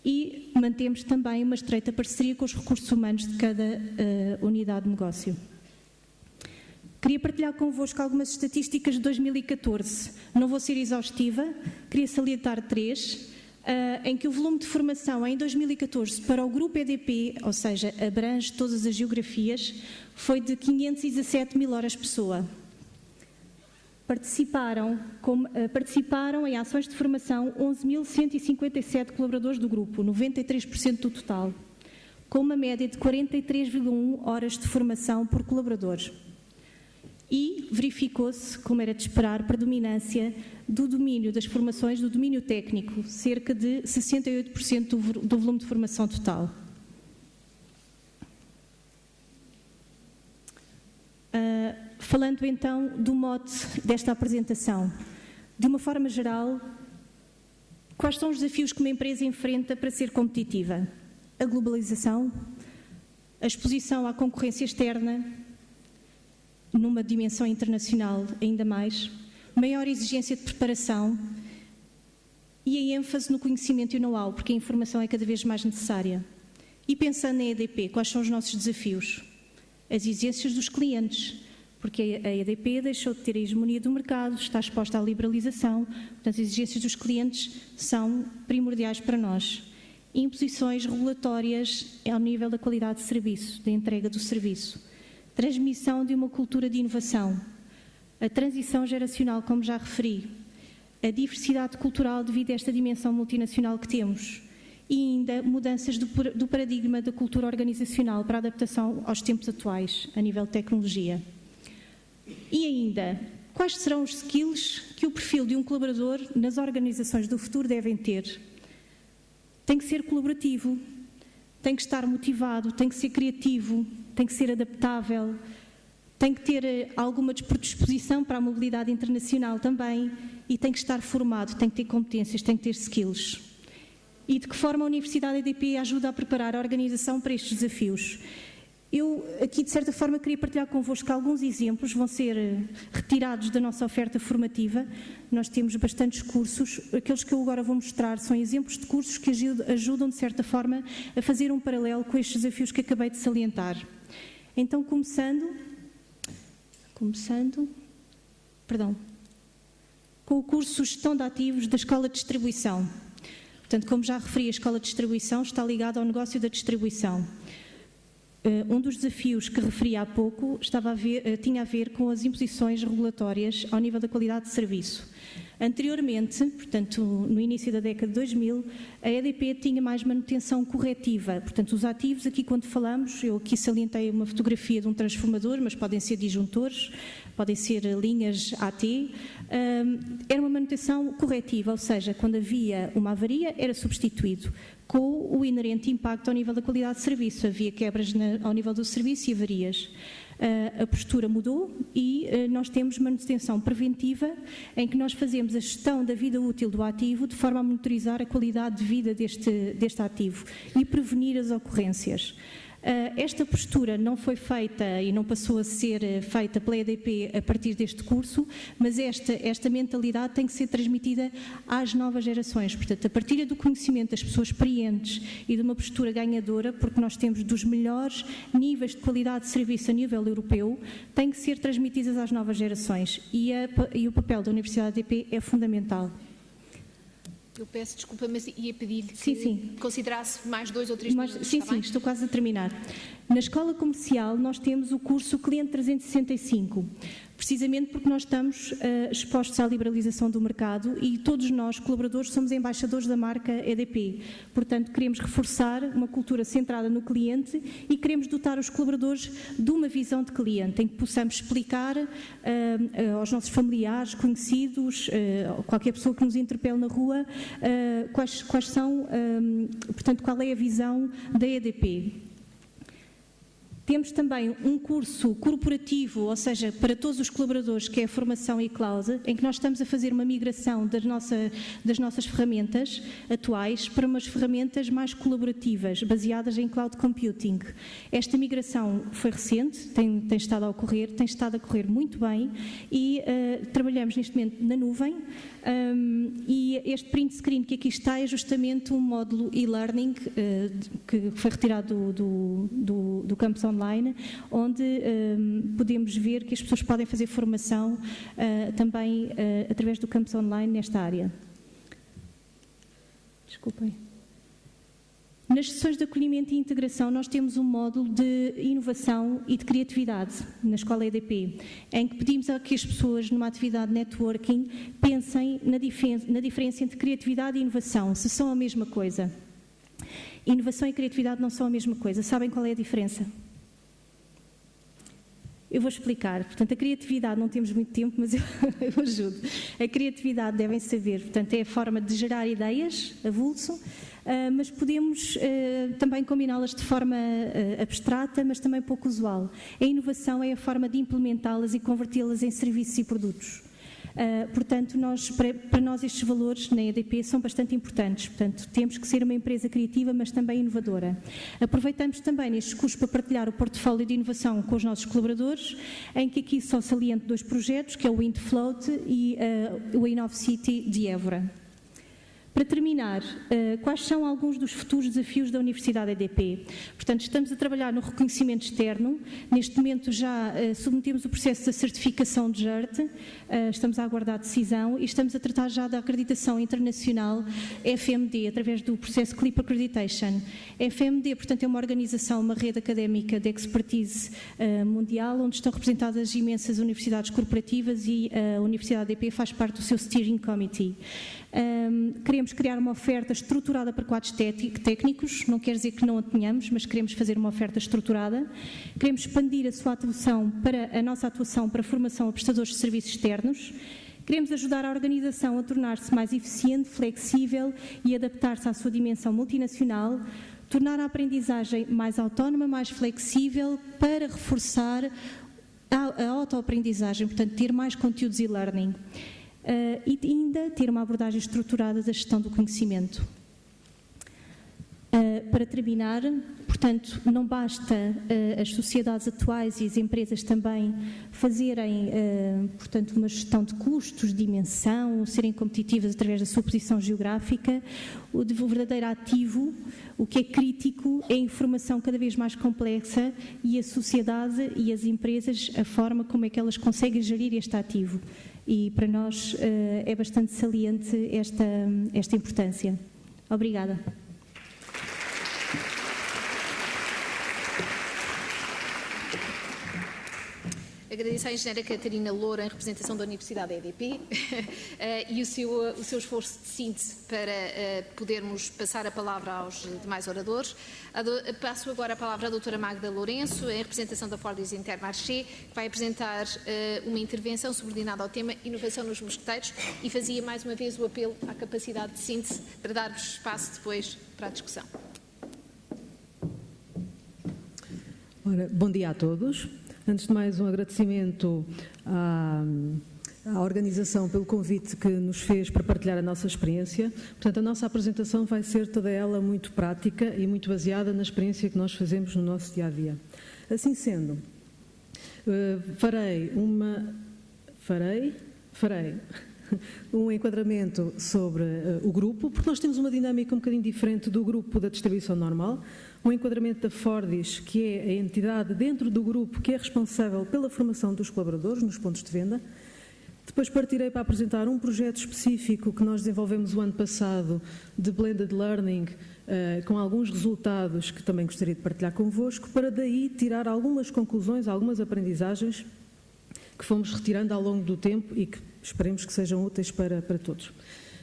E mantemos também uma estreita parceria com os recursos humanos de cada unidade de negócio. Queria partilhar convosco algumas estatísticas de 2014. Não vou ser exaustiva, queria salientar 3. Em que o volume de formação em 2014 para o grupo EDP, ou seja, abrange todas as geografias, foi de 517 mil horas pessoa. Participaram em ações de formação 11.157 colaboradores do grupo, 93% do total, com uma média de 43,1 horas de formação por colaborador. E verificou-se, como era de esperar, predominância do domínio das formações, do domínio técnico, cerca de 68% do volume de formação total. Falando então do mote desta apresentação, de uma forma geral, quais são os desafios que uma empresa enfrenta para ser competitiva? A globalização, a exposição à concorrência externa, numa dimensão internacional ainda mais, maior exigência de preparação e a ênfase no conhecimento e o know-how, porque a informação é cada vez mais necessária. E pensando na EDP, quais são os nossos desafios? As exigências dos clientes, porque a EDP deixou de ter a hegemonia do mercado, está exposta à liberalização, portanto as exigências dos clientes são primordiais para nós. Imposições regulatórias ao nível da qualidade de serviço, da entrega do serviço. Transmissão de uma cultura de inovação, a transição geracional, como já referi, a diversidade cultural devido a esta dimensão multinacional que temos e ainda mudanças do paradigma da cultura organizacional para a adaptação aos tempos atuais, a nível de tecnologia. E ainda, quais serão os skills que o perfil de um colaborador nas organizações do futuro devem ter? Tem que ser colaborativo, tem que estar motivado, tem que ser criativo, tem que ser adaptável, tem que ter alguma predisposição para a mobilidade internacional também e tem que estar formado, tem que ter competências, tem que ter skills. E de que forma a Universidade EDP ajuda a preparar a organização para estes desafios? Eu aqui, de certa forma, queria partilhar convosco alguns exemplos, vão ser retirados da nossa oferta formativa. Nós temos bastantes cursos, aqueles que eu agora vou mostrar são exemplos de cursos que ajudam, de certa forma, a fazer um paralelo com estes desafios que acabei de salientar. Então, começando com o curso Gestão de Ativos da Escola de Distribuição. Portanto, como já referi, a Escola de Distribuição está ligada ao negócio da distribuição. Um dos desafios que referi há pouco tinha a ver com as imposições regulatórias ao nível da qualidade de serviço. Anteriormente, portanto, no início da década de 2000, a EDP tinha mais manutenção corretiva. Portanto, os ativos, aqui quando falamos, eu aqui salientei uma fotografia de um transformador, mas podem ser disjuntores, podem ser linhas AT. Era uma manutenção corretiva, ou seja, quando havia uma avaria, era substituído, com o inerente impacto ao nível da qualidade de serviço. Havia quebras ao nível do serviço e avarias. A postura mudou e nós temos manutenção preventiva, em que nós fazemos a gestão da vida útil do ativo de forma a monitorizar a qualidade de vida deste ativo e prevenir as ocorrências. Esta postura não foi feita e não passou a ser feita pela EDP a partir deste curso, mas esta mentalidade tem que ser transmitida às novas gerações. Portanto, a partir do conhecimento das pessoas experientes e de uma postura ganhadora, porque nós temos dos melhores níveis de qualidade de serviço a nível europeu, tem que ser transmitidas às novas gerações e o papel da Universidade EDP é fundamental. Eu peço desculpa, mas ia pedir-lhe Sim, que sim. considerasse mais 2 ou 3 minutos. Sim, está bem? estou quase a terminar. Na escola comercial nós temos o curso Cliente 365, precisamente porque nós estamos expostos à liberalização do mercado e todos nós, colaboradores, somos embaixadores da marca EDP. Portanto, queremos reforçar uma cultura centrada no cliente e queremos dotar os colaboradores de uma visão de cliente, em que possamos explicar aos nossos familiares, conhecidos, qualquer pessoa que nos interpele na rua, quais são, portanto, qual é a visão da EDP. Temos também um curso corporativo, ou seja, para todos os colaboradores, que é a formação e-cloud, em que nós estamos a fazer uma migração das nossas ferramentas atuais para umas ferramentas mais colaborativas, baseadas em cloud computing. Esta migração foi recente, tem estado a correr muito bem e trabalhamos neste momento na nuvem. E este print screen que aqui está é justamente um módulo e-learning que foi retirado do campus online, onde podemos ver que as pessoas podem fazer formação também através do campus online nesta área. Desculpem. Nas sessões de acolhimento e integração, nós temos um módulo de inovação e de criatividade na Escola EDP, em que pedimos a que as pessoas, numa atividade de networking, pensem na diferença entre criatividade e inovação, se são a mesma coisa. Inovação e criatividade não são a mesma coisa. Sabem qual é a diferença? Eu vou explicar. Portanto, a criatividade, não temos muito tempo, mas eu ajudo. A criatividade, devem saber, portanto, é a forma de gerar ideias, avulso, mas podemos também combiná-las de forma abstrata, mas também pouco usual. A inovação é a forma de implementá-las e convertê-las em serviços e produtos. Portanto, para nós estes valores na EDP são bastante importantes. Portanto, temos que ser uma empresa criativa, mas também inovadora. Aproveitamos também nestes cursos para partilhar o portfólio de inovação com os nossos colaboradores, em que aqui só saliento 2 projetos, que é o WindFloat e o InnovCity de Évora. Para terminar, quais são alguns dos futuros desafios da Universidade EDP? Portanto, estamos a trabalhar no reconhecimento externo. Neste momento já submetemos o processo da certificação de JERT, estamos a aguardar a decisão e estamos a tratar já da acreditação internacional FMD, através do processo CLIP Accreditation. FMD, portanto, é uma organização, uma rede académica de expertise mundial, onde estão representadas imensas universidades corporativas e a Universidade EDP faz parte do seu Steering Committee. Queremos criar uma oferta estruturada para quadros técnicos, não quer dizer que não a tenhamos, mas queremos fazer uma oferta estruturada. Queremos expandir a nossa atuação para a formação a prestadores de serviços externos. Queremos ajudar a organização a tornar-se mais eficiente, flexível e adaptar-se à sua dimensão multinacional, tornar a aprendizagem mais autónoma, mais flexível, para reforçar a autoaprendizagem, portanto, ter mais conteúdos e-learning. E ainda ter uma abordagem estruturada da gestão do conhecimento. Para terminar, portanto, não basta as sociedades atuais e as empresas também fazerem, portanto, uma gestão de custos, dimensão, serem competitivas através da sua posição geográfica. O verdadeiro ativo, o que é crítico, é a informação cada vez mais complexa e a sociedade e as empresas, a forma como é que elas conseguem gerir este ativo. E para nós é bastante saliente esta importância. Obrigada. Agradeço à engenheira Catarina Loura, em representação da Universidade EDP, e o seu esforço de síntese para podermos passar a palavra aos demais oradores. Passo agora a palavra à doutora Magda Lourenço, em representação da Fortis Intermarché, que vai apresentar uma intervenção subordinada ao tema Inovação nos Mosqueteiros, e fazia mais uma vez o apelo à capacidade de síntese para dar-vos espaço depois para a discussão. Ora, bom dia a todos. Antes de mais, um agradecimento à organização pelo convite que nos fez para partilhar a nossa experiência. Portanto, a nossa apresentação vai ser toda ela muito prática e muito baseada na experiência que nós fazemos no nosso dia-a-dia. Assim sendo, farei um enquadramento sobre o grupo, porque nós temos uma dinâmica um bocadinho diferente do grupo da distribuição normal. Um enquadramento da Fordis, que é a entidade dentro do grupo que é responsável pela formação dos colaboradores nos pontos de venda. Depois partirei para apresentar um projeto específico que nós desenvolvemos o ano passado de Blended Learning, com alguns resultados que também gostaria de partilhar convosco, para daí tirar algumas conclusões, algumas aprendizagens que fomos retirando ao longo do tempo e que esperemos que sejam úteis para todos.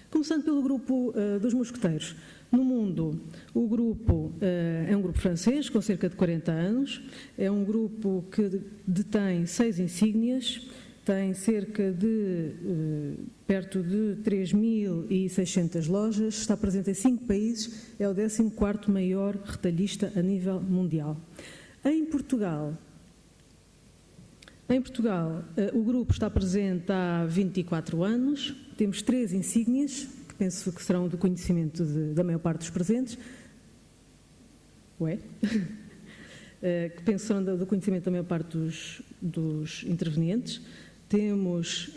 Começando pelo grupo dos mosqueteiros. No mundo, o grupo é um grupo francês com cerca de 40 anos, é um grupo que detém 6 insígnias, tem cerca de perto de 3.600 lojas, está presente em 5 países, é o 14º maior retalhista a nível mundial. Em Portugal, o grupo está presente há 24 anos, temos 3 insígnias, que penso que serão do conhecimento da maior parte dos presentes. Que penso que serão do conhecimento da maior parte dos intervenientes. Temos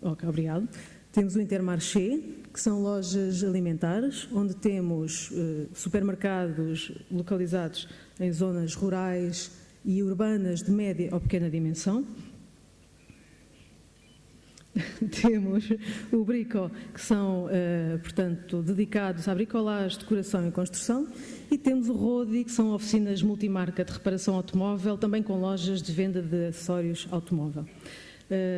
o Intermarché, que são lojas alimentares, onde temos supermercados localizados em zonas rurais e urbanas de média ou pequena dimensão. Temos o Brico, que são, portanto, dedicados à bricolagem, decoração e construção, e temos o Rodi, que são oficinas multimarca de reparação automóvel, também com lojas de venda de acessórios automóvel.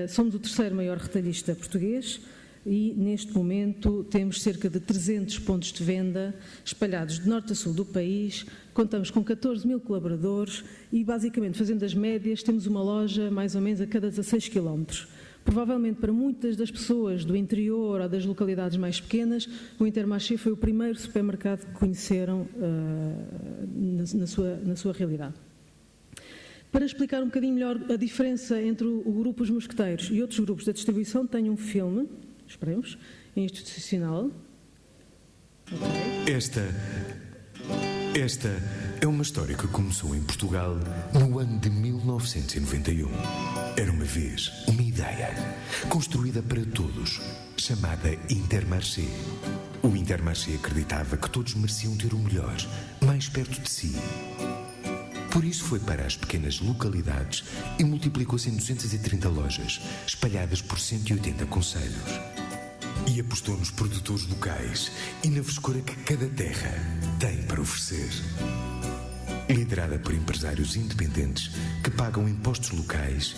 Somos o 3º maior retalhista português e, neste momento, temos cerca de 300 pontos de venda espalhados de norte a sul do país, contamos com 14.000 colaboradores e, basicamente, fazendo as médias, temos uma loja mais ou menos a cada 16 km. Provavelmente, para muitas das pessoas do interior ou das localidades mais pequenas, o Intermarché foi o primeiro supermercado que conheceram na sua realidade. Para explicar um bocadinho melhor a diferença entre o grupo Os Mosqueteiros e outros grupos da distribuição, tenho um filme, esperemos, institucional. Esta é uma história que começou em Portugal no ano de 1991. Era uma vez uma ideia, construída para todos, chamada Intermarché. O Intermarché acreditava que todos mereciam ter o melhor, mais perto de si. Por isso foi para as pequenas localidades e multiplicou-se em 230 lojas, espalhadas por 180 concelhos. E apostou nos produtores locais e na frescura que cada terra tem para oferecer. Liderada por empresários independentes que pagam impostos locais,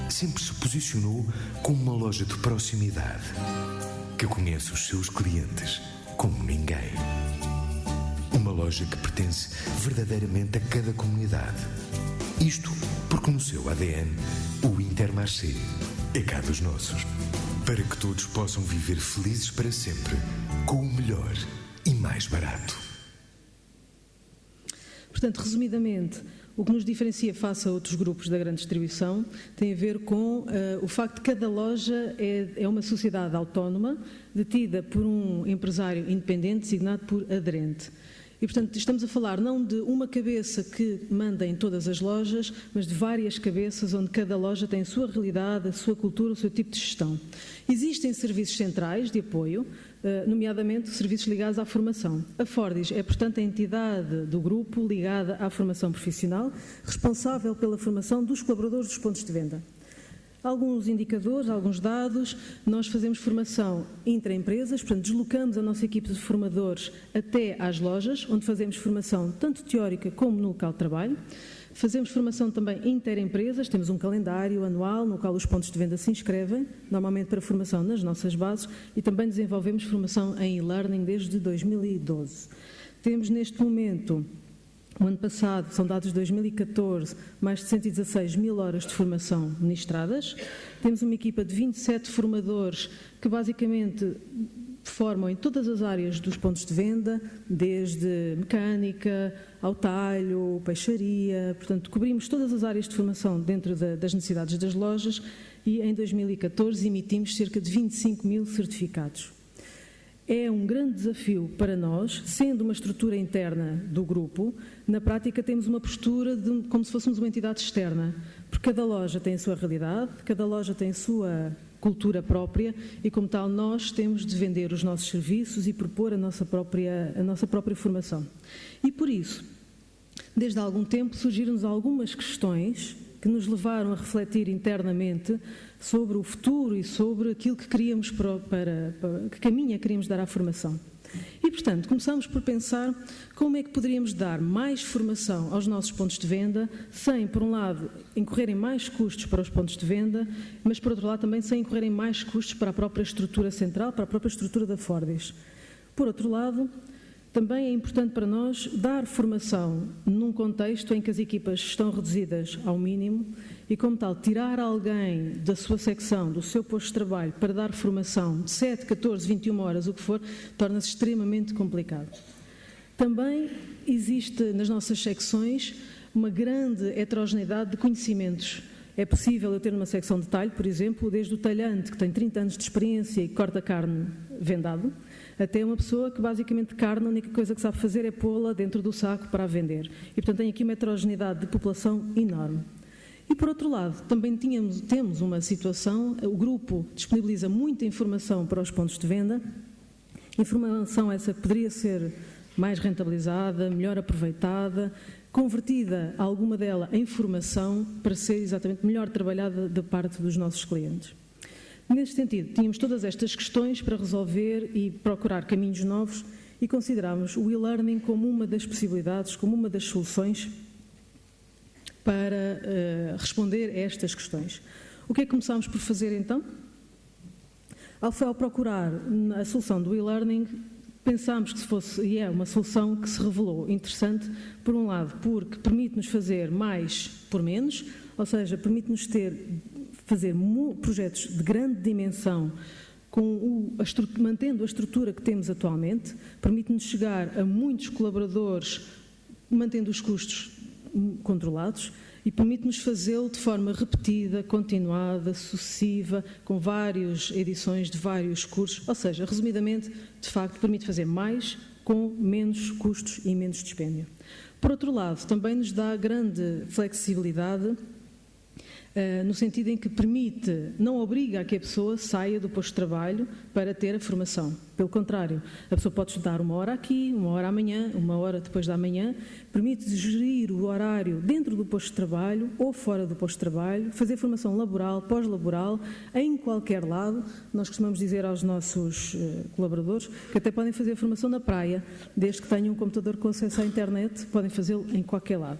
sempre se posicionou como uma loja de proximidade que conhece os seus clientes como ninguém. Uma loja que pertence verdadeiramente a cada comunidade. Isto porque no seu ADN, o Intermarché é cá dos nossos. Para que todos possam viver felizes para sempre, com o melhor e mais barato. Portanto, resumidamente, o que nos diferencia face a outros grupos da grande distribuição tem a ver com o facto de que cada loja é uma sociedade autónoma, detida por um empresário independente, designado por aderente. E, portanto, estamos a falar não de uma cabeça que manda em todas as lojas, mas de várias cabeças, onde cada loja tem a sua realidade, a sua cultura, o seu tipo de gestão. Existem serviços centrais de apoio, nomeadamente serviços ligados à formação. A Fordis é, portanto, a entidade do grupo ligada à formação profissional, responsável pela formação dos colaboradores dos pontos de venda. Alguns indicadores, alguns dados, nós fazemos formação intra-empresas, portanto deslocamos a nossa equipe de formadores até às lojas, onde fazemos formação tanto teórica como no local de trabalho. Fazemos formação também inter-empresas, temos um calendário anual no qual os pontos de venda se inscrevem, normalmente para formação nas nossas bases, e também desenvolvemos formação em e-learning desde 2012. Temos neste momento, o ano passado, são dados de 2014, mais de 116.000 horas de formação ministradas. Temos uma equipa de 27 formadores que basicamente formam em todas as áreas dos pontos de venda, desde mecânica, ao talho, peixaria, portanto, cobrimos todas as áreas de formação dentro das necessidades das lojas e em 2014 emitimos cerca de 25 mil certificados. É um grande desafio para nós, sendo uma estrutura interna do grupo, na prática temos uma postura como se fôssemos uma entidade externa, porque cada loja tem a sua realidade, cada loja tem a sua cultura própria e, como tal, nós temos de vender os nossos serviços e propor a nossa própria formação. E por isso, desde há algum tempo, surgiram-nos algumas questões que nos levaram a refletir internamente sobre o futuro e sobre aquilo que queríamos que caminho queríamos dar à formação. E, portanto, começamos por pensar como é que poderíamos dar mais formação aos nossos pontos de venda, sem, por um lado, incorrerem mais custos para os pontos de venda, mas, por outro lado, também sem incorrerem mais custos para a própria estrutura central, para a própria estrutura da Fordis. Por outro lado, também é importante para nós dar formação num contexto em que as equipas estão reduzidas ao mínimo e, como tal, tirar alguém da sua secção, do seu posto de trabalho, para dar formação de 7, 14, 21 horas, o que for, torna-se extremamente complicado. Também existe nas nossas secções uma grande heterogeneidade de conhecimentos. É possível eu ter numa secção de talho, por exemplo, desde o talhante, que tem 30 anos de experiência e corta carne vendado, até uma pessoa que basicamente carne, a única coisa que sabe fazer é pô-la dentro do saco para a vender. E, portanto, tem aqui uma heterogeneidade de população enorme. E, por outro lado, também temos uma situação, o grupo disponibiliza muita informação para os pontos de venda, informação essa que poderia ser mais rentabilizada, melhor aproveitada, convertida alguma dela em formação para ser exatamente melhor trabalhada da parte dos nossos clientes. Neste sentido, tínhamos todas estas questões para resolver e procurar caminhos novos e considerámos o e-learning como uma das possibilidades, como uma das soluções para responder a estas questões. O que é que começámos por fazer então? Ao procurar a solução do e-learning, pensámos que e é uma solução que se revelou interessante, por um lado, porque permite-nos fazer mais por menos, ou seja, permite-nos fazer projetos de grande dimensão, mantendo a estrutura que temos atualmente, permite-nos chegar a muitos colaboradores, mantendo os custos controlados, e permite-nos fazê-lo de forma repetida, continuada, sucessiva, com várias edições de vários cursos, ou seja, resumidamente, de facto, permite fazer mais com menos custos e menos dispêndio. Por outro lado, também nos dá grande flexibilidade, no sentido em que permite, não obriga a que a pessoa saia do posto de trabalho para ter a formação. Pelo contrário, a pessoa pode estudar 1 hora aqui, 1 hora amanhã, 1 hora depois da manhã, permite gerir o horário dentro do posto de trabalho ou fora do posto de trabalho, fazer formação laboral, pós-laboral, em qualquer lado. Nós costumamos dizer aos nossos colaboradores que até podem fazer a formação na praia, desde que tenham um computador com acesso à internet, podem fazê-lo em qualquer lado.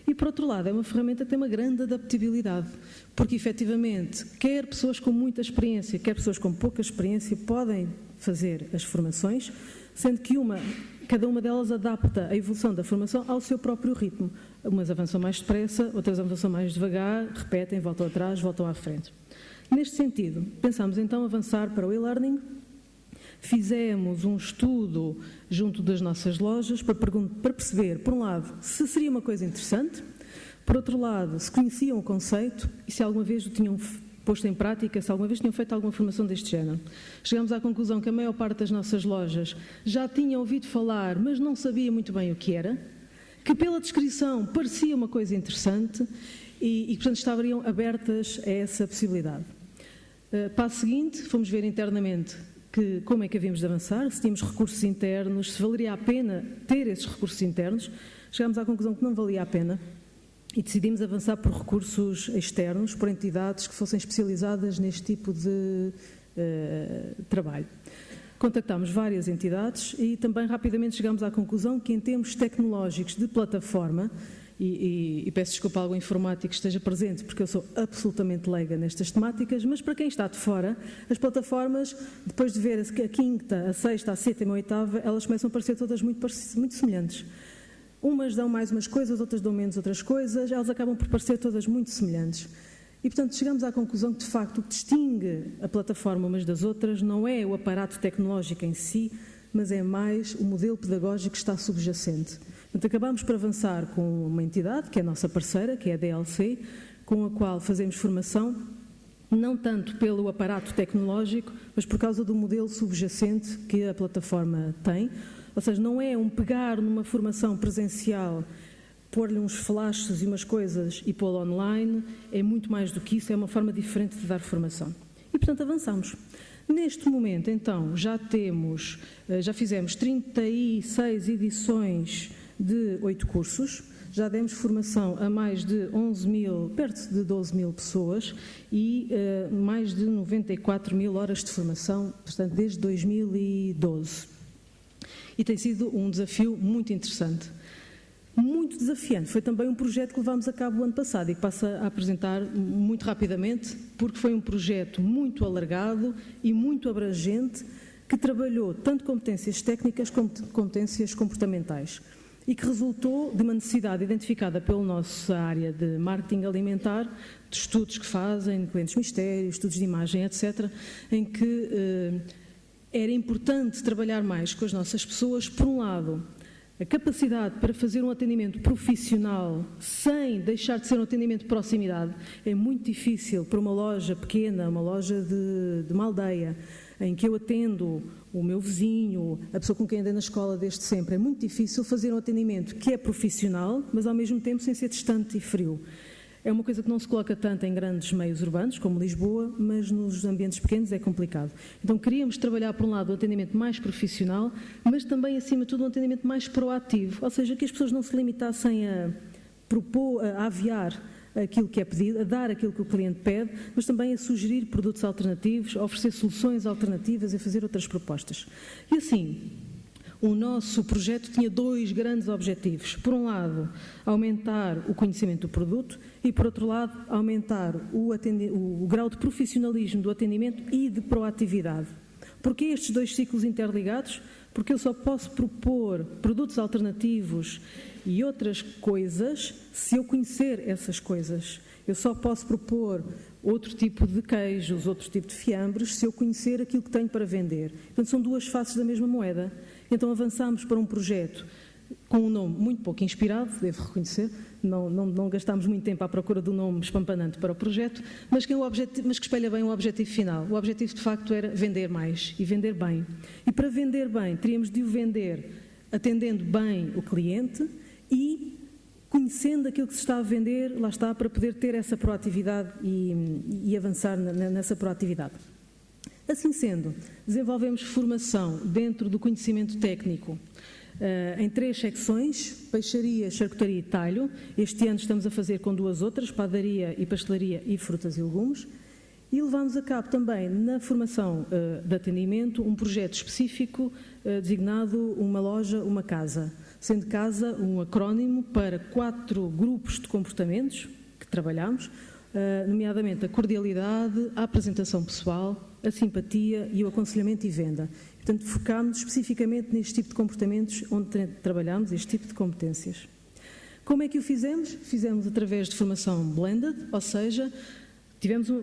E, por outro lado, é uma ferramenta que tem uma grande adaptabilidade, porque, efetivamente, quer pessoas com muita experiência, quer pessoas com pouca experiência podem fazer as formações, sendo que cada uma delas adapta a evolução da formação ao seu próprio ritmo. Umas avançam mais depressa, outras avançam mais devagar, repetem, voltam atrás, voltam à frente. Neste sentido, pensámos então avançar para o e-learning. Fizemos um estudo junto das nossas lojas para perceber, por um lado, se seria uma coisa interessante, por outro lado, se conheciam o conceito e se alguma vez o tinham posto em prática, se alguma vez tinham feito alguma formação deste género. Chegámos à conclusão que a maior parte das nossas lojas já tinha ouvido falar, mas não sabia muito bem o que era, que pela descrição parecia uma coisa interessante e portanto, estariam abertas a essa possibilidade. Passo seguinte, fomos ver internamente como é que havíamos de avançar, se tínhamos recursos internos, se valeria a pena ter esses recursos internos. Chegámos à conclusão que não valia a pena e decidimos avançar por recursos externos, por entidades que fossem especializadas neste tipo de trabalho. Contactámos várias entidades e também rapidamente chegámos à conclusão que, em termos tecnológicos de plataforma, e peço desculpa a algum informático que esteja presente, porque eu sou absolutamente leiga nestas temáticas, mas para quem está de fora, as plataformas, depois de ver a quinta, a sexta, a sétima e a oitava, elas começam a parecer todas muito semelhantes. Umas dão mais umas coisas, outras dão menos outras coisas, elas acabam por parecer todas muito semelhantes. E, portanto, chegamos à conclusão que, de facto, o que distingue a plataforma umas das outras não é o aparato tecnológico em si, mas é mais o modelo pedagógico que está subjacente. Portanto, acabamos por avançar com uma entidade, que é a nossa parceira, que é a DLC, com a qual fazemos formação, não tanto pelo aparato tecnológico, mas por causa do modelo subjacente que a plataforma tem. Ou seja, não é um pegar numa formação presencial, pôr-lhe uns flashes e umas coisas e pô-lo online, é muito mais do que isso, é uma forma diferente de dar formação. E, portanto, avançamos. Neste momento, então, já fizemos 36 edições de 8 cursos, já demos formação a mais de 11 mil, perto de 12 mil pessoas e mais de 94 mil horas de formação, portanto, desde 2012. E tem sido um desafio muito interessante. Muito desafiante. Foi também um projeto que levámos a cabo o ano passado e que passo a apresentar muito rapidamente, porque foi um projeto muito alargado e muito abrangente, que trabalhou tanto competências técnicas como competências comportamentais e que resultou de uma necessidade identificada pela nossa área de marketing alimentar, de estudos que fazem, de clientes mistérios, estudos de imagem, etc., em que era importante trabalhar mais com as nossas pessoas, por um lado, a capacidade para fazer um atendimento profissional sem deixar de ser um atendimento de proximidade. É muito difícil para uma loja pequena, uma loja de uma aldeia, em que eu atendo o meu vizinho, a pessoa com quem andei na escola desde sempre. É muito difícil fazer um atendimento que é profissional, mas ao mesmo tempo sem ser distante e frio. É uma coisa que não se coloca tanto em grandes meios urbanos, como Lisboa, mas nos ambientes pequenos é complicado. Então queríamos trabalhar, por um lado, um atendimento mais profissional, mas também, acima de tudo, um atendimento mais proativo, ou seja, que as pessoas não se limitassem a propor, a aviar aquilo que é pedido, a dar aquilo que o cliente pede, mas também a sugerir produtos alternativos, a oferecer soluções alternativas e a fazer outras propostas. E assim, o nosso projeto tinha 2 grandes objetivos. Por um lado, aumentar o conhecimento do produto e, por outro lado, aumentar o grau de profissionalismo do atendimento e de proatividade. Porquê estes 2 ciclos interligados? Porque eu só posso propor produtos alternativos e outras coisas se eu conhecer essas coisas. Eu só posso propor outro tipo de queijos, outro tipo de fiambres, se eu conhecer aquilo que tenho para vender. Portanto, são 2 faces da mesma moeda. Então avançámos para um projeto com um nome muito pouco inspirado, devo reconhecer, não gastámos muito tempo à procura do nome espampanante para o projeto, mas que espelha bem o objetivo final. O objetivo, de facto, era vender mais e vender bem. E para vender bem, teríamos de o vender atendendo bem o cliente e conhecendo aquilo que se está a vender, lá está, para poder ter essa proatividade e avançar nessa proatividade. Assim sendo, desenvolvemos formação dentro do conhecimento técnico em 3 secções: peixaria, charcutaria e talho. Este ano estamos a fazer com 2 outras, padaria e pastelaria e frutas e legumes. E levamos a cabo também, na formação de atendimento, um projeto específico designado Uma Loja, Uma Casa. Sendo casa um acrónimo para 4 grupos de comportamentos que trabalhamos, nomeadamente a cordialidade, a apresentação pessoal, a simpatia e o aconselhamento e venda. Portanto, focámos especificamente neste tipo de comportamentos onde trabalhamos, este tipo de competências. Como é que o fizemos? Fizemos através de formação blended, ou seja,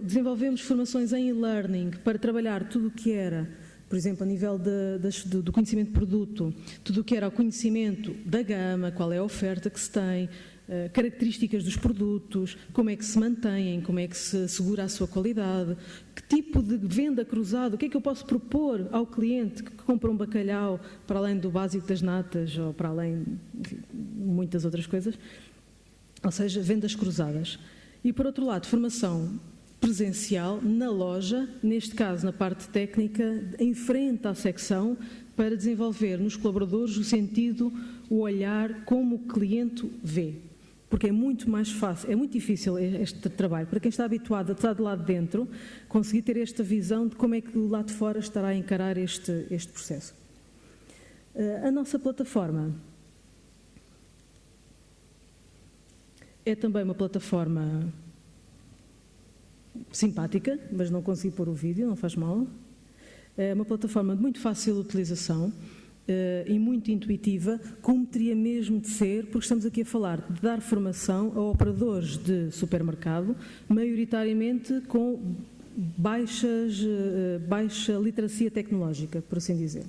desenvolvemos formações em e-learning para trabalhar tudo o que era, por exemplo, a nível do conhecimento de produto, tudo o que era o conhecimento da gama, qual é a oferta que se tem, características dos produtos, como é que se mantêm, como é que se assegura a sua qualidade, que tipo de venda cruzada, o que é que eu posso propor ao cliente que compra um bacalhau para além do básico das natas ou para além de muitas outras coisas, ou seja, vendas cruzadas. E, por outro lado, formação presencial na loja, neste caso na parte técnica, em frente à secção, para desenvolver nos colaboradores o sentido, o olhar, como o cliente vê. Porque é muito mais fácil, é muito difícil este trabalho, para quem está habituado a estar de lá de dentro, conseguir ter esta visão de como é que o lado de fora estará a encarar este processo. A nossa plataforma é também uma plataforma simpática, mas não consegui pôr o vídeo, não faz mal. É uma plataforma de muito fácil utilização, e muito intuitiva, como teria mesmo de ser, porque estamos aqui a falar de dar formação a operadores de supermercado, maioritariamente com baixa literacia tecnológica, por assim dizer.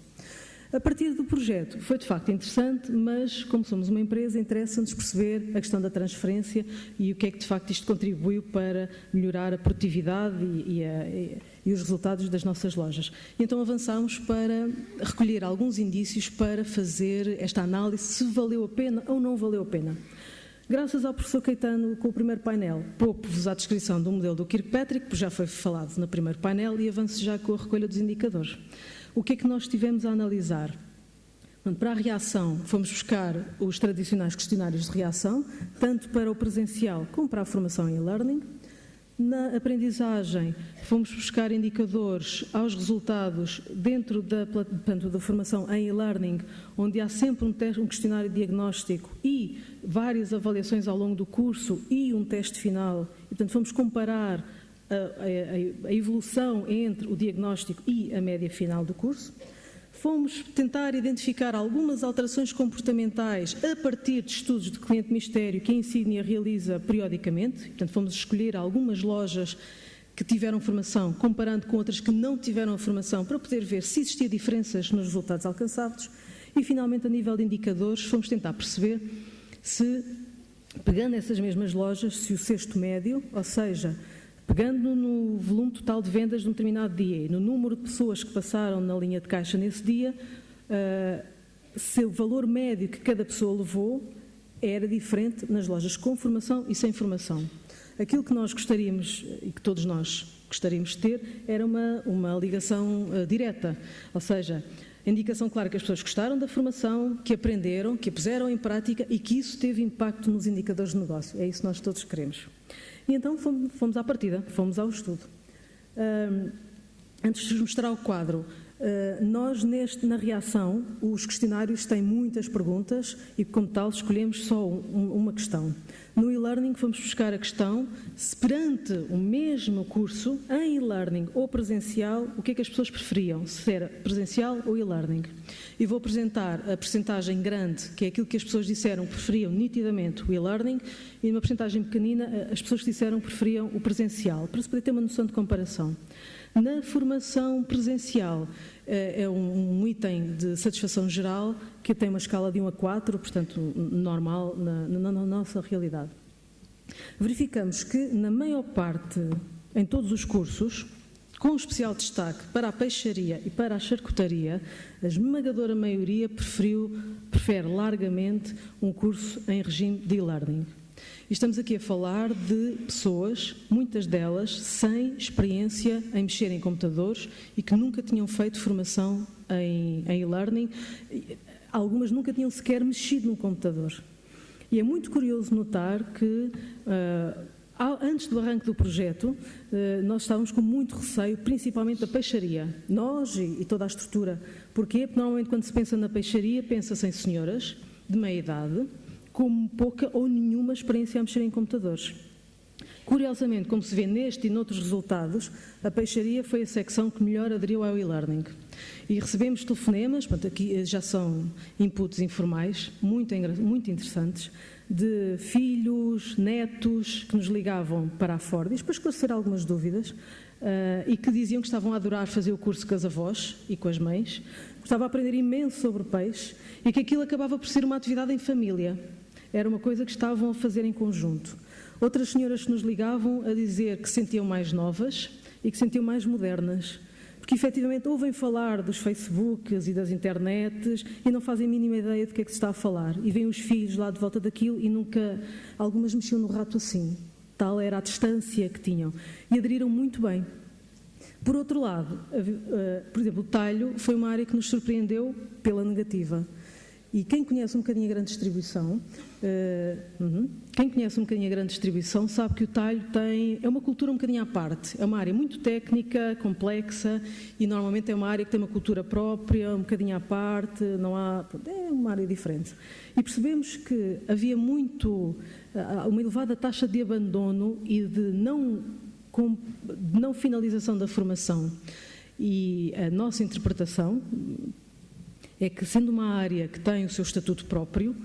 A partir do projeto foi de facto interessante, mas como somos uma empresa, interessa-nos perceber a questão da transferência e o que é que de facto isto contribuiu para melhorar a produtividade e os resultados das nossas lojas. E então avançámos para recolher alguns indícios para fazer esta análise se valeu a pena ou não valeu a pena. Graças ao professor Caetano, com o primeiro painel, poupo-vos à descrição do modelo do Kirkpatrick, que já foi falado no primeiro painel, e avanço já com a recolha dos indicadores. O que é que nós tivemos a analisar? Para a reação, fomos buscar os tradicionais questionários de reação, tanto para o presencial como para a formação em e-learning. Na aprendizagem, fomos buscar indicadores aos resultados dentro da formação em e-learning, onde há sempre um questionário diagnóstico e várias avaliações ao longo do curso e um teste final. E, portanto, fomos comparar a evolução entre o diagnóstico e a média final do curso. Fomos tentar identificar algumas alterações comportamentais a partir de estudos de cliente mistério que a Insignia realiza periodicamente. Portanto, fomos escolher algumas lojas que tiveram formação, comparando com outras que não tiveram a formação, para poder ver se existia diferenças nos resultados alcançados. E, finalmente, a nível de indicadores, fomos tentar perceber se, pegando essas mesmas lojas, se o cesto médio, ou seja, pegando no volume total de vendas de um determinado dia e no número de pessoas que passaram na linha de caixa nesse dia, se o valor médio que cada pessoa levou era diferente nas lojas com formação e sem formação. Aquilo que nós gostaríamos, e que todos nós gostaríamos de ter, era uma ligação direta, ou seja, a indicação clara que as pessoas gostaram da formação, que aprenderam, que a puseram em prática e que isso teve impacto nos indicadores de negócio. É isso que nós todos queremos. E então fomos à partida, fomos ao estudo. Antes de vos mostrar o quadro, nós na reação, os questionários têm muitas perguntas e, como tal, escolhemos só uma questão. No e-learning fomos buscar a questão se perante o mesmo curso, em e-learning ou presencial, o que é que as pessoas preferiam, se era presencial ou e-learning. E vou apresentar a percentagem grande, que é aquilo que as pessoas disseram que preferiam nitidamente o e-learning, e uma percentagem pequenina, as pessoas que disseram que preferiam o presencial, para se poder ter uma noção de comparação. Na formação presencial, é um item de satisfação geral que tem uma escala de 1 a 4, portanto, normal na nossa realidade. Verificamos que, na maior parte, em todos os cursos, com especial destaque para a peixaria e para a charcutaria, a esmagadora maioria prefere largamente um curso em regime de e-learning. E estamos aqui a falar de pessoas, muitas delas sem experiência em mexer em computadores e que nunca tinham feito formação em e-learning, algumas nunca tinham sequer mexido num computador. E é muito curioso notar que, antes do arranque do projeto, nós estávamos com muito receio, principalmente da peixaria. Nós e toda a estrutura. Porquê? Porque normalmente quando se pensa na peixaria, pensa-se em senhoras de meia idade, com pouca ou nenhuma experiência a mexer em computadores. Curiosamente, como se vê neste e noutros resultados, a peixaria foi a secção que melhor aderiu ao e-learning. E recebemos telefonemas, portanto, aqui já são inputs informais, muito interessantes, de filhos, netos, que nos ligavam para a Fordis para esclarecer algumas dúvidas e que diziam que estavam a adorar fazer o curso com as avós e com as mães, que estavam a aprender imenso sobre peixe e que aquilo acabava por ser uma atividade em família. Era uma coisa que estavam a fazer em conjunto. Outras senhoras que nos ligavam a dizer que se sentiam mais novas e que se sentiam mais modernas, porque efetivamente ouvem falar dos Facebooks e das internets e não fazem a mínima ideia do que é que se está a falar. E veem os filhos lá de volta daquilo e nunca... Algumas mexiam no rato assim. Tal era a distância que tinham. E aderiram muito bem. Por outro lado, por exemplo, o talho foi uma área que nos surpreendeu pela negativa. E quem conhece um bocadinho a grande distribuição, sabe que o talho é uma cultura um bocadinho à parte. É uma área muito técnica, complexa e normalmente é uma área que tem uma cultura própria, um bocadinho à parte, é uma área diferente. E percebemos que havia uma elevada taxa de abandono e de não finalização da formação. E a nossa interpretação é que, sendo uma área que tem o seu estatuto próprio,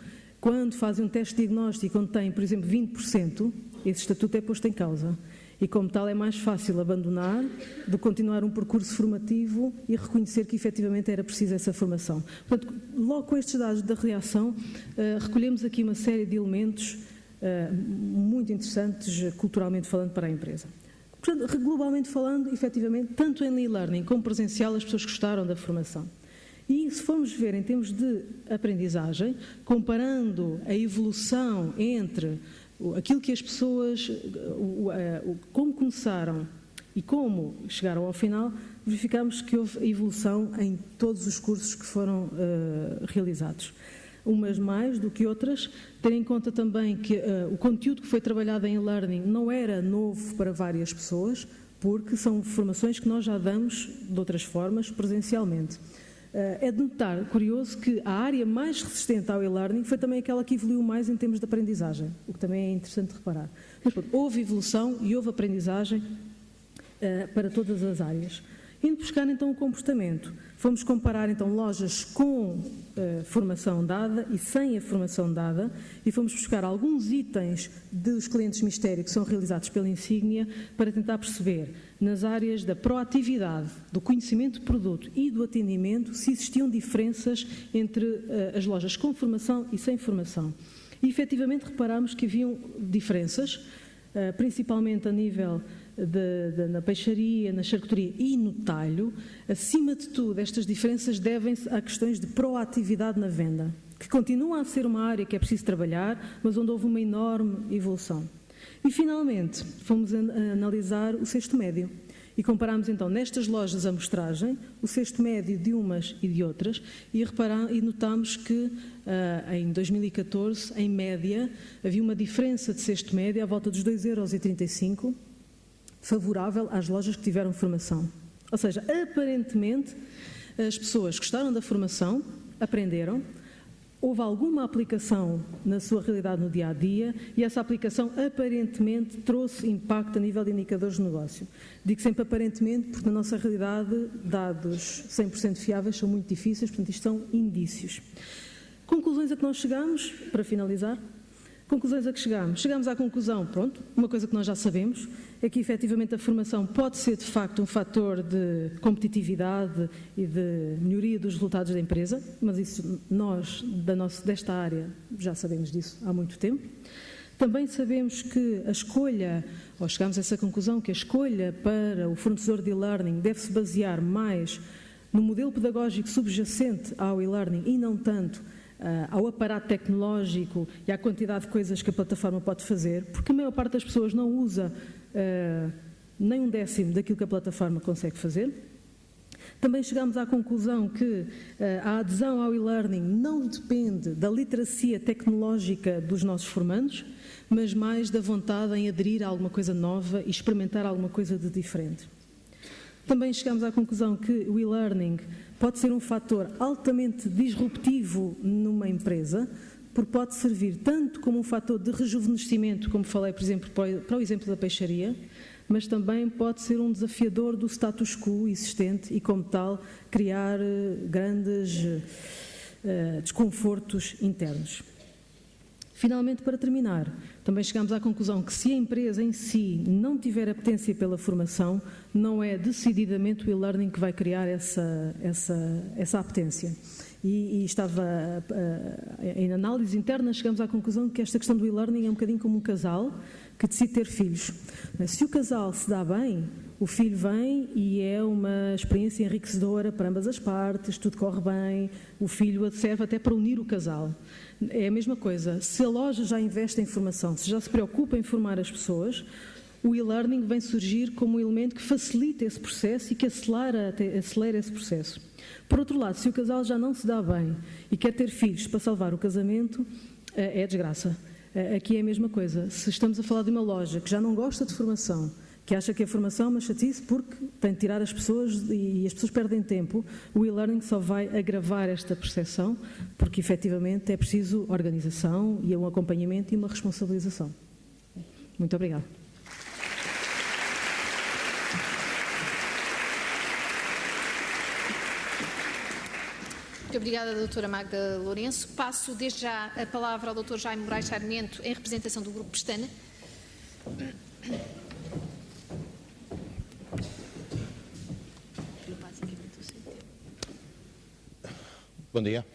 quando fazem um teste diagnóstico quando tem, por exemplo, 20%, esse estatuto é posto em causa. E, como tal, é mais fácil abandonar do que continuar um percurso formativo e reconhecer que, efetivamente, era preciso essa formação. Portanto, logo com estes dados da reação, recolhemos aqui uma série de elementos muito interessantes, culturalmente falando, para a empresa. Portanto, globalmente falando, efetivamente, tanto em e-learning como presencial, as pessoas gostaram da formação. E se formos ver em termos de aprendizagem, comparando a evolução entre aquilo que as pessoas, como começaram e como chegaram ao final, verificamos que houve evolução em todos os cursos que foram realizados. Umas mais do que outras, tendo em conta também que o conteúdo que foi trabalhado em e-learning não era novo para várias pessoas, porque são formações que nós já damos de outras formas, presencialmente. É de notar, curioso, que a área mais resistente ao e-learning foi também aquela que evoluiu mais em termos de aprendizagem, o que também é interessante reparar. Mas, houve evolução e houve aprendizagem para todas as áreas. Indo buscar então o comportamento, fomos comparar então lojas com formação dada e sem a formação dada e fomos buscar alguns itens dos clientes mistério que são realizados pela Insígnia para tentar perceber nas áreas da proatividade, do conhecimento do produto e do atendimento se existiam diferenças entre as lojas com formação e sem formação. E efetivamente reparámos que haviam diferenças, principalmente a nível na peixaria, na charcutaria e no talho. Acima de tudo, estas diferenças devem-se a questões de proatividade na venda, que continua a ser uma área que é preciso trabalhar, mas onde houve uma enorme evolução. E, finalmente, fomos analisar o cesto médio e comparámos, então, nestas lojas a amostragem, o cesto médio de umas e de outras e notámos que, em 2014, em média, havia uma diferença de cesto médio à volta dos 2,35 €, favorável às lojas que tiveram formação. Ou seja, aparentemente, as pessoas gostaram da formação, aprenderam, houve alguma aplicação na sua realidade no dia-a-dia e essa aplicação aparentemente trouxe impacto a nível de indicadores de negócio. Digo sempre aparentemente porque na nossa realidade dados 100% fiáveis são muito difíceis, portanto isto são indícios. Conclusões a que nós chegamos, para finalizar, conclusões a que chegamos? Chegamos à conclusão, pronto, uma coisa que nós já sabemos, é que efetivamente a formação pode ser de facto um fator de competitividade e de melhoria dos resultados da empresa, mas isso nós, desta área, já sabemos disso há muito tempo. Também sabemos que a escolha, ou chegamos a essa conclusão, que a escolha para o fornecedor de e-learning deve-se basear mais no modelo pedagógico subjacente ao e-learning e não tanto ao aparato tecnológico e à quantidade de coisas que a plataforma pode fazer, porque a maior parte das pessoas não usa nem 1/10 daquilo que a plataforma consegue fazer. Também chegamos à conclusão que a adesão ao e-learning não depende da literacia tecnológica dos nossos formandos, mas mais da vontade em aderir a alguma coisa nova e experimentar alguma coisa de diferente. Também chegamos à conclusão que o e-learning pode ser um fator altamente disruptivo numa empresa, porque pode servir tanto como um fator de rejuvenescimento, como falei, por exemplo, para o exemplo da peixaria, mas também pode ser um desafiador do status quo existente e, como tal, criar grandes desconfortos internos. Finalmente, para terminar, também chegamos à conclusão que se a empresa em si não tiver apetência pela formação, não é decididamente o e-learning que vai criar essa apetência. E estava em análise interna, chegamos à conclusão que esta questão do e-learning é um bocadinho como um casal que decide ter filhos. Se o casal se dá bem, o filho vem e é uma experiência enriquecedora para ambas as partes, tudo corre bem, o filho serve até para unir o casal. É a mesma coisa, se a loja já investe em formação, se já se preocupa em formar as pessoas, o e-learning vem surgir como um elemento que facilita esse processo e que acelera esse processo. Por outro lado, se o casal já não se dá bem e quer ter filhos para salvar o casamento, é desgraça. Aqui é a mesma coisa. Se estamos a falar de uma loja que já não gosta de formação, que acha que a formação é uma chatice porque tem de tirar as pessoas e as pessoas perdem tempo, o e-learning só vai agravar esta percepção, porque efetivamente é preciso organização e um acompanhamento e uma responsabilização. Muito obrigada. Muito obrigada, doutora Magda Lourenço. Passo desde já a palavra ao doutor Jaime Moraes Sarmento, em representação do Grupo Pestana. Bom dia.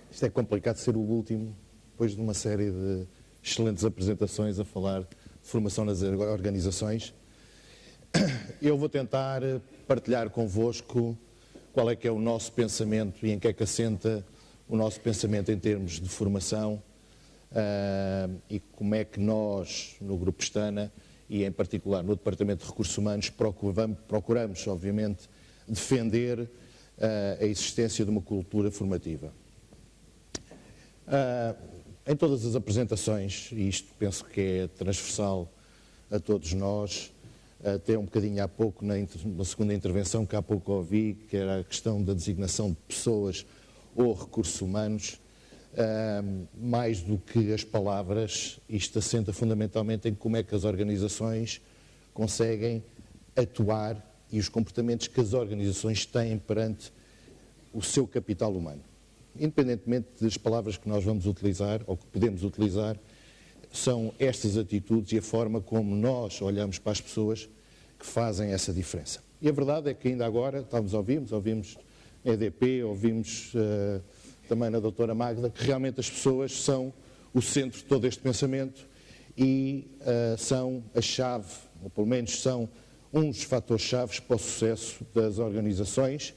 Isto é complicado ser o último, depois de uma série de excelentes apresentações a falar de formação nas organizações. Eu vou tentar partilhar convosco qual é que é o nosso pensamento e em que é que assenta o nosso pensamento em termos de formação e como é que nós, no Grupo Pestana, e em particular no Departamento de Recursos Humanos, procuramos, obviamente, defender a existência de uma cultura formativa. Em todas as apresentações, e isto penso que é transversal a todos nós, até um bocadinho há pouco, na segunda intervenção que há pouco ouvi, que era a questão da designação de pessoas ou recursos humanos, mais do que as palavras, isto assenta fundamentalmente em como é que as organizações conseguem atuar e os comportamentos que as organizações têm perante o seu capital humano. Independentemente das palavras que nós vamos utilizar, ou que podemos utilizar, são estas atitudes e a forma como nós olhamos para as pessoas que fazem essa diferença. E a verdade é que ainda agora, ouvimos EDP, ouvimos também na doutora Magda, que realmente as pessoas são o centro de todo este pensamento e são a chave, ou pelo menos são uns dos fatores-chave para o sucesso das organizações,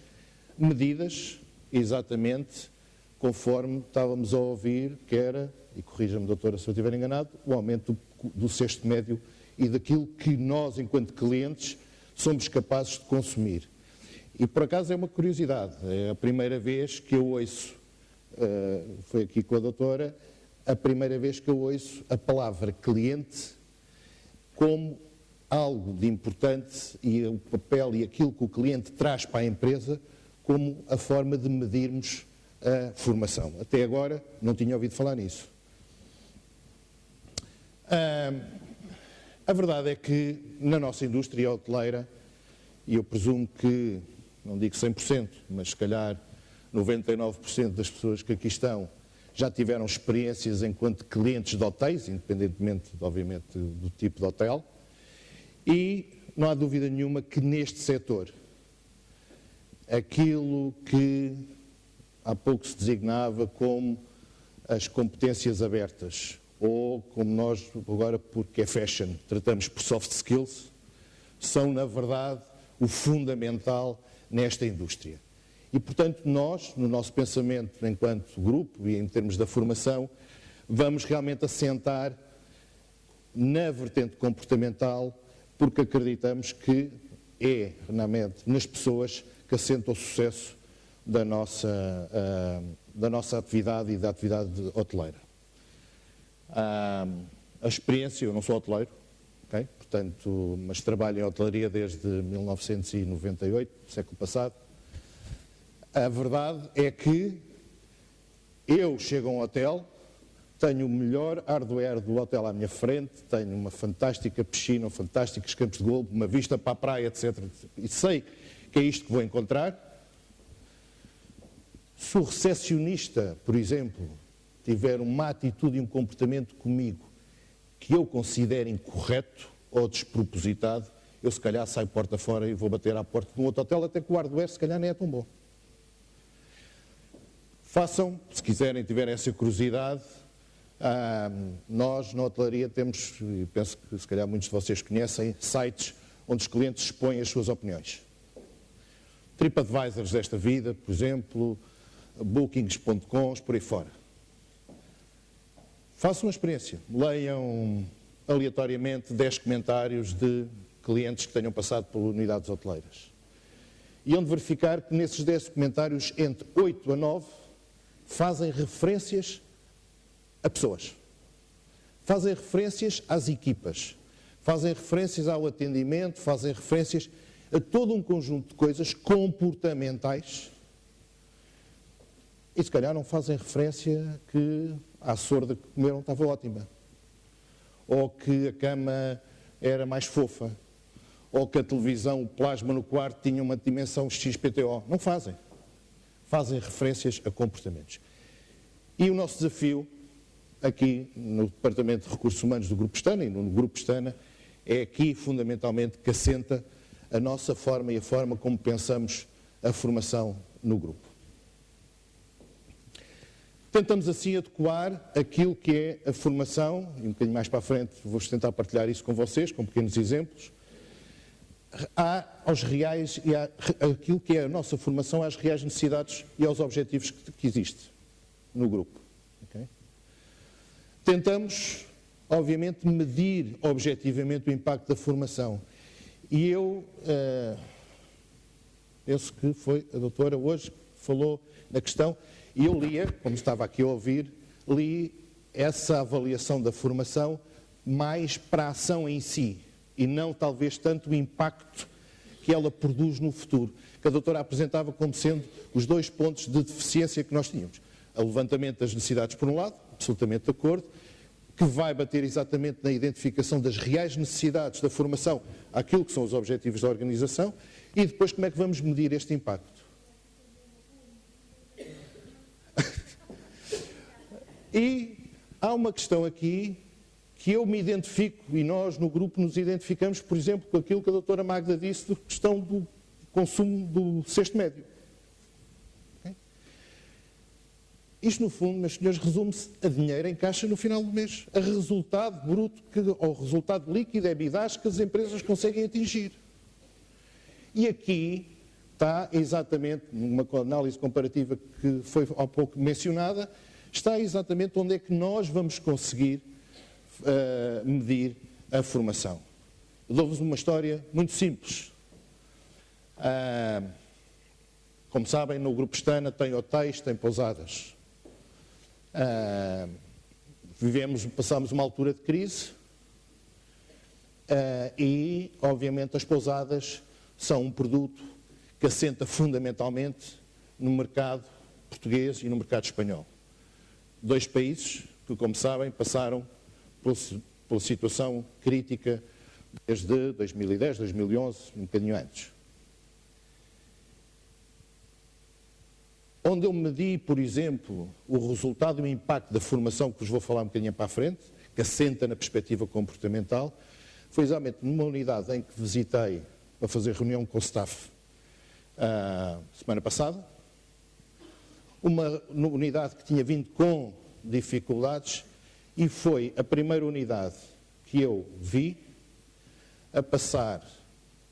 medidas exatamente conforme estávamos a ouvir, que era, e corrija-me, doutora, se eu estiver enganado, o aumento do cesto médio e daquilo que nós, enquanto clientes, somos capazes de consumir. E, por acaso, é uma curiosidade, é a primeira vez que eu ouço, foi aqui com a doutora, a primeira vez que eu ouço a palavra cliente como algo de importante e o papel e aquilo que o cliente traz para a empresa como a forma de medirmos a formação. Até agora não tinha ouvido falar nisso. A verdade é que na nossa indústria hoteleira, e eu presumo que, não digo 100%, mas se calhar 99% das pessoas que aqui estão já tiveram experiências enquanto clientes de hotéis, independentemente, obviamente, do tipo de hotel, e não há dúvida nenhuma que neste setor, aquilo que há pouco se designava como as competências abertas, ou como nós agora, porque é fashion, tratamos por soft skills, são na verdade o fundamental nesta indústria. E portanto nós, no nosso pensamento enquanto grupo e em termos da formação, vamos realmente assentar na vertente comportamental, porque acreditamos que é realmente nas pessoas que assenta o sucesso da nossa atividade e da atividade hoteleira. A experiência, eu não sou hoteleiro, okay? Portanto, mas trabalho em hotelaria desde 1998, século passado. A verdade é que eu chego a um hotel, tenho o melhor hardware do hotel à minha frente, tenho uma fantástica piscina, fantásticos campos de golfe, uma vista para a praia, etc. E sei que é isto que vou encontrar. Se o recepcionista, por exemplo, tiver uma atitude e um comportamento comigo que eu considero incorreto ou despropositado, eu se calhar saio porta fora e vou bater à porta de um outro hotel, até que o hardware se calhar nem é tão bom. Façam, se quiserem, tiverem essa curiosidade. Nós, na hotelaria, temos, e penso que se calhar muitos de vocês conhecem, sites onde os clientes expõem as suas opiniões. TripAdvisors desta vida, por exemplo, Bookings.com, por aí fora. Façam uma experiência. Leiam aleatoriamente 10 comentários de clientes que tenham passado por unidades hoteleiras. E onde verificar que nesses 10 comentários, entre 8 a 9, fazem referências a pessoas. Fazem referências às equipas. Fazem referências ao atendimento, fazem referências a todo um conjunto de coisas comportamentais e se calhar não fazem referência que a sorda que comeram estava ótima, ou que a cama era mais fofa, ou que a televisão, o plasma no quarto tinha uma dimensão XPTO. Não fazem. Fazem referências a comportamentos. E o nosso desafio aqui no Departamento de Recursos Humanos do Grupo Pestana e no Grupo Pestana é aqui fundamentalmente que assenta a nossa forma e a forma como pensamos a formação no grupo. Tentamos assim adequar aquilo que é a formação, e um bocadinho mais para a frente vou tentar partilhar isso com vocês, com pequenos exemplos, aos reais e aquilo que é a nossa formação às reais necessidades e aos objetivos que existem no grupo. Okay? Tentamos, obviamente, medir objetivamente o impacto da formação. E eu penso que foi a doutora hoje que falou na questão, e eu lia, como estava aqui a ouvir, li essa avaliação da formação mais para a ação em si, e não talvez tanto o impacto que ela produz no futuro, que a doutora apresentava como sendo os 2 pontos de deficiência que nós tínhamos. O levantamento das necessidades por um lado, absolutamente de acordo, que vai bater exatamente na identificação das reais necessidades da formação, aquilo que são os objetivos da organização, e depois como é que vamos medir este impacto. E há uma questão aqui que eu me identifico, e nós no grupo nos identificamos, por exemplo, com aquilo que a doutora Magda disse, da questão do consumo do cesto médio. Okay? Isto, no fundo, meus senhores, resume-se a dinheiro em caixa no final do mês, a resultado bruto, ou resultado líquido, EBITDA, que as empresas conseguem atingir. E aqui está exatamente, numa análise comparativa que foi há pouco mencionada, está exatamente onde é que nós vamos conseguir medir a formação. Dou-vos uma história muito simples. Como sabem, no Grupo Pestana tem hotéis, tem pousadas. Passámos uma altura de crise e, obviamente, as pousadas são um produto que assenta fundamentalmente no mercado português e no mercado espanhol. 2 países que, como sabem, passaram pela situação crítica desde 2010, 2011, um bocadinho antes. Onde eu medi, por exemplo, o resultado e o impacto da formação, que vos vou falar um bocadinho para a frente, que assenta na perspectiva comportamental, foi exatamente numa unidade em que visitei para fazer reunião com o staff semana passada, uma unidade que tinha vindo com dificuldades e foi a primeira unidade que eu vi a passar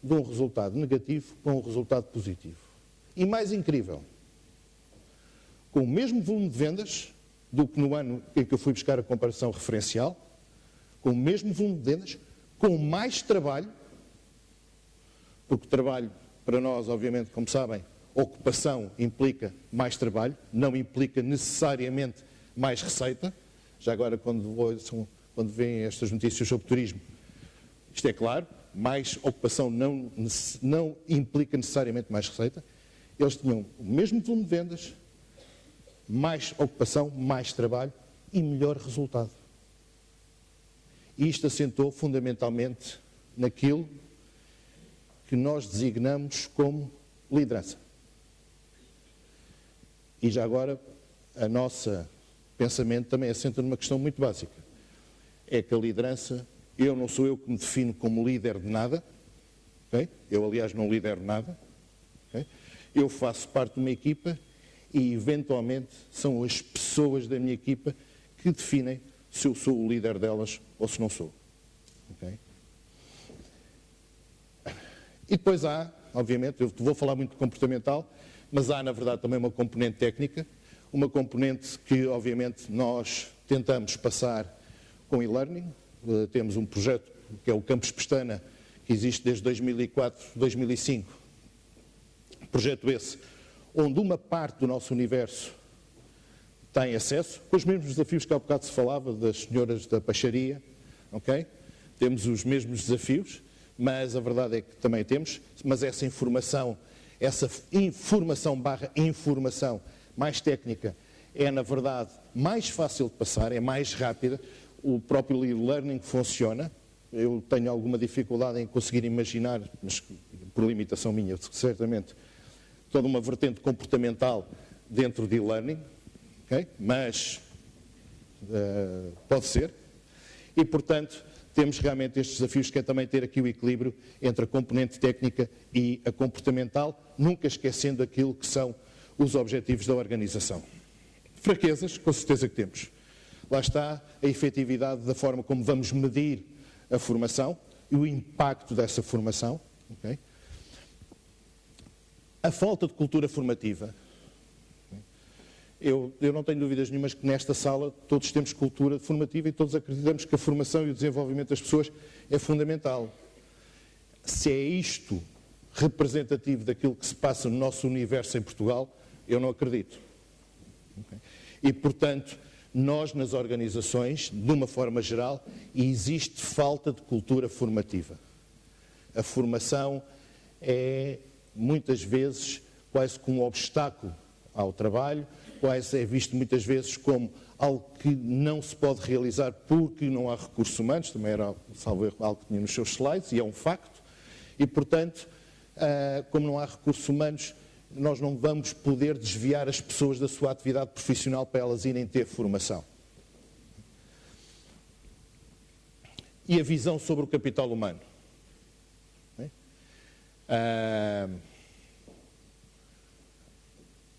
de um resultado negativo para um resultado positivo. E mais incrível, com o mesmo volume de vendas do que no ano em que eu fui buscar a comparação referencial, com o mesmo volume de vendas, com mais trabalho, porque trabalho para nós, obviamente, como sabem, ocupação implica mais trabalho, não implica necessariamente mais receita. Já agora, quando veem estas notícias sobre turismo, isto é claro, mais ocupação não implica necessariamente mais receita. Eles tinham o mesmo volume de vendas, mais ocupação, mais trabalho e melhor resultado. E isto assentou fundamentalmente naquilo que nós designamos como liderança. E já agora, a nossa pensamento também assenta numa questão muito básica. É que a liderança, não sou eu que me defino como líder de nada, okay? Eu, aliás, não lidero nada, okay? Eu faço parte de uma equipa e, eventualmente, são as pessoas da minha equipa que definem se eu sou o líder delas ou se não sou. Okay? E depois há, obviamente, eu vou falar muito de comportamental, mas há, na verdade, também uma componente técnica, uma componente que, obviamente, nós tentamos passar com e-learning. Temos um projeto que é o Campus Pestana, que existe desde 2004, 2005. Projeto esse, onde uma parte do nosso universo tem acesso, com os mesmos desafios que há bocado se falava das senhoras da peixaria, ok? Temos os mesmos desafios, mas a verdade é que também temos, mas essa informação barra informação mais técnica é, na verdade, mais fácil de passar, é mais rápida, o próprio e-learning funciona, eu tenho alguma dificuldade em conseguir imaginar, mas por limitação minha, certamente, toda uma vertente comportamental dentro de e-learning, okay? Mas pode ser. E, portanto, temos realmente estes desafios, que é também ter aqui o equilíbrio entre a componente técnica e a comportamental, nunca esquecendo aquilo que são os objetivos da organização. Fraquezas, com certeza que temos. Lá está a efetividade da forma como vamos medir a formação e o impacto dessa formação. Okay? A falta de cultura formativa. Eu não tenho dúvidas nenhumas que nesta sala todos temos cultura formativa e todos acreditamos que a formação e o desenvolvimento das pessoas é fundamental. Se é isto representativo daquilo que se passa no nosso universo em Portugal, eu não acredito. Okay? E, portanto, nós nas organizações, de uma forma geral, existe falta de cultura formativa. A formação é, muitas vezes, quase como um obstáculo ao trabalho, quase é visto muitas vezes como algo que não se pode realizar porque não há recursos humanos, também era, salvo erro, algo que tinha nos seus slides, e é um facto, e, portanto, como não há recursos humanos, nós não vamos poder desviar as pessoas da sua atividade profissional para elas irem ter formação. E a visão sobre o capital humano.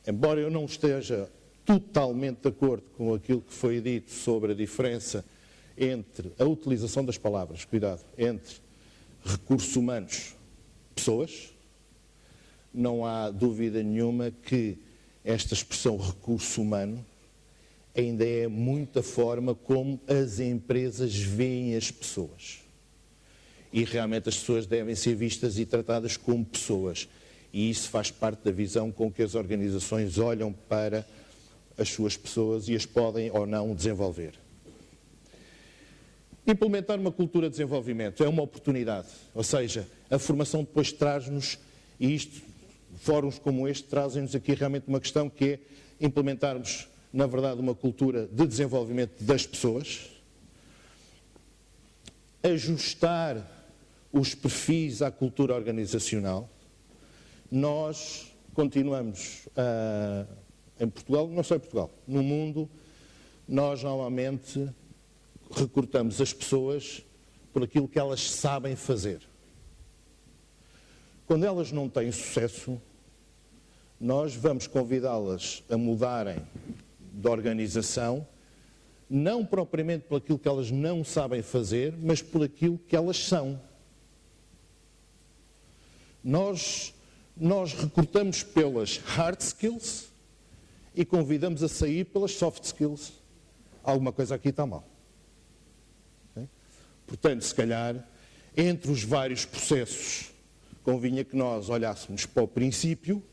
Embora eu não esteja totalmente de acordo com aquilo que foi dito sobre a diferença entre a utilização das palavras, cuidado, entre recursos humanos, pessoas, não há dúvida nenhuma que esta expressão recurso humano ainda é muito a forma como as empresas veem as pessoas. E realmente as pessoas devem ser vistas e tratadas como pessoas. E isso faz parte da visão com que as organizações olham para as suas pessoas e as podem ou não desenvolver. Implementar uma cultura de desenvolvimento é uma oportunidade. Ou seja, a formação depois traz-nos, e isto, fóruns como este, trazem-nos aqui realmente uma questão que é implementarmos, na verdade, uma cultura de desenvolvimento das pessoas, ajustar os perfis à cultura organizacional. Nós continuamos em Portugal, não só em Portugal, no mundo, nós normalmente recrutamos as pessoas por aquilo que elas sabem fazer. Quando elas não têm sucesso, nós vamos convidá-las a mudarem de organização, não propriamente por aquilo que elas não sabem fazer, mas por aquilo que elas são. Nós recrutamos pelas hard skills e convidamos a sair pelas soft skills. Alguma coisa aqui está mal. Okay? Portanto, se calhar, entre os vários processos, convinha que nós olhássemos para o princípio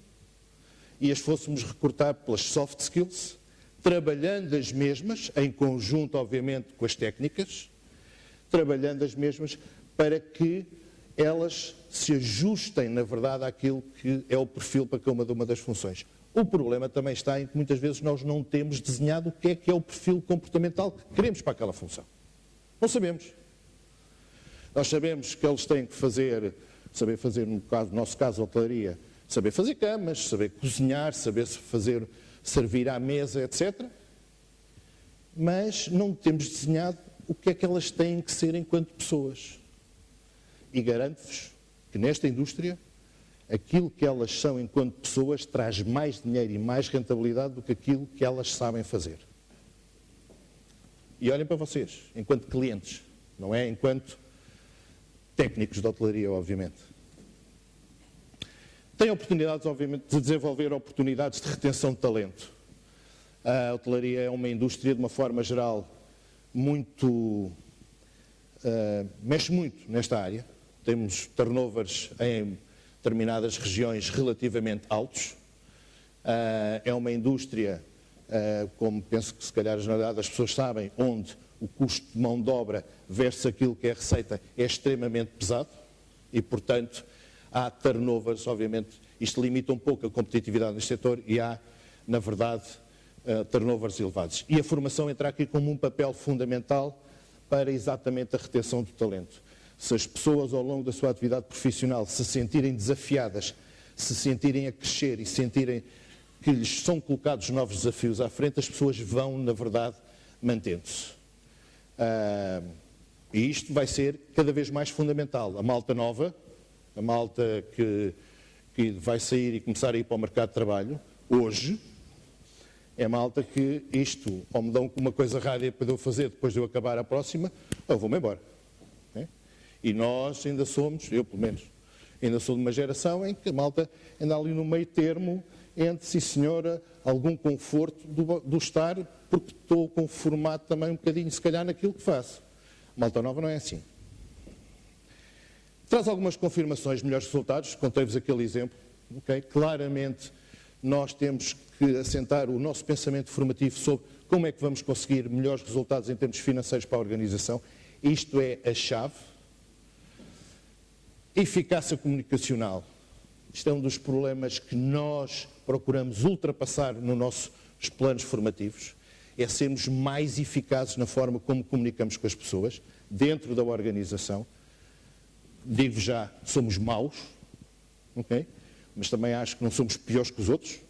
e as fôssemos recrutar pelas soft skills, trabalhando as mesmas, em conjunto, obviamente, com as técnicas, trabalhando as mesmas para que elas se ajustem, na verdade, àquilo que é o perfil para cada uma das funções. O problema também está em que muitas vezes nós não temos desenhado o que é o perfil comportamental que queremos para aquela função. Não sabemos. Nós sabemos que eles têm que saber fazer, no nosso caso, a hotelaria, saber fazer camas, saber cozinhar, saber servir à mesa, etc. Mas não temos desenhado o que é que elas têm que ser enquanto pessoas. E garanto-vos que nesta indústria, aquilo que elas são enquanto pessoas traz mais dinheiro e mais rentabilidade do que aquilo que elas sabem fazer. E olhem para vocês, enquanto clientes, não é enquanto técnicos de hotelaria, obviamente. Tem oportunidades, obviamente, de desenvolver oportunidades de retenção de talento. A hotelaria é uma indústria, de uma forma geral, mexe muito nesta área. Temos turnovers em determinadas regiões relativamente altos. É uma indústria, como penso que se calhar a generalidade das pessoas sabem, onde o custo de mão de obra versus aquilo que é a receita é extremamente pesado e, portanto, há turnovers, obviamente, isto limita um pouco a competitividade neste setor e há, na verdade, turnovers elevados. E a formação entra aqui como um papel fundamental para exatamente a retenção do talento. Se as pessoas ao longo da sua atividade profissional se sentirem desafiadas, se sentirem a crescer e sentirem que lhes são colocados novos desafios à frente, as pessoas vão, na verdade, mantendo-se. E isto vai ser cada vez mais fundamental. A malta nova, a malta que vai sair e começar a ir para o mercado de trabalho, hoje, é malta que isto, ou me dão uma coisa rádia para eu fazer depois de eu acabar a próxima, ou vou-me embora. E nós ainda somos, eu pelo menos, ainda sou de uma geração em que a malta anda ali no meio termo entre, sim senhora, algum conforto do estar, porque estou conformado também um bocadinho, se calhar, naquilo que faço. A malta nova não é assim. Traz algumas confirmações, melhores resultados, contei-vos aquele exemplo. Okay? Claramente, nós temos que assentar o nosso pensamento formativo sobre como é que vamos conseguir melhores resultados em termos financeiros para a organização. Isto é a chave. Eficácia comunicacional. Isto é um dos problemas que nós procuramos ultrapassar nos nossos planos formativos. É sermos mais eficazes na forma como comunicamos com as pessoas, dentro da organização. Digo já, somos maus, okay? Mas também acho que não somos piores que os outros.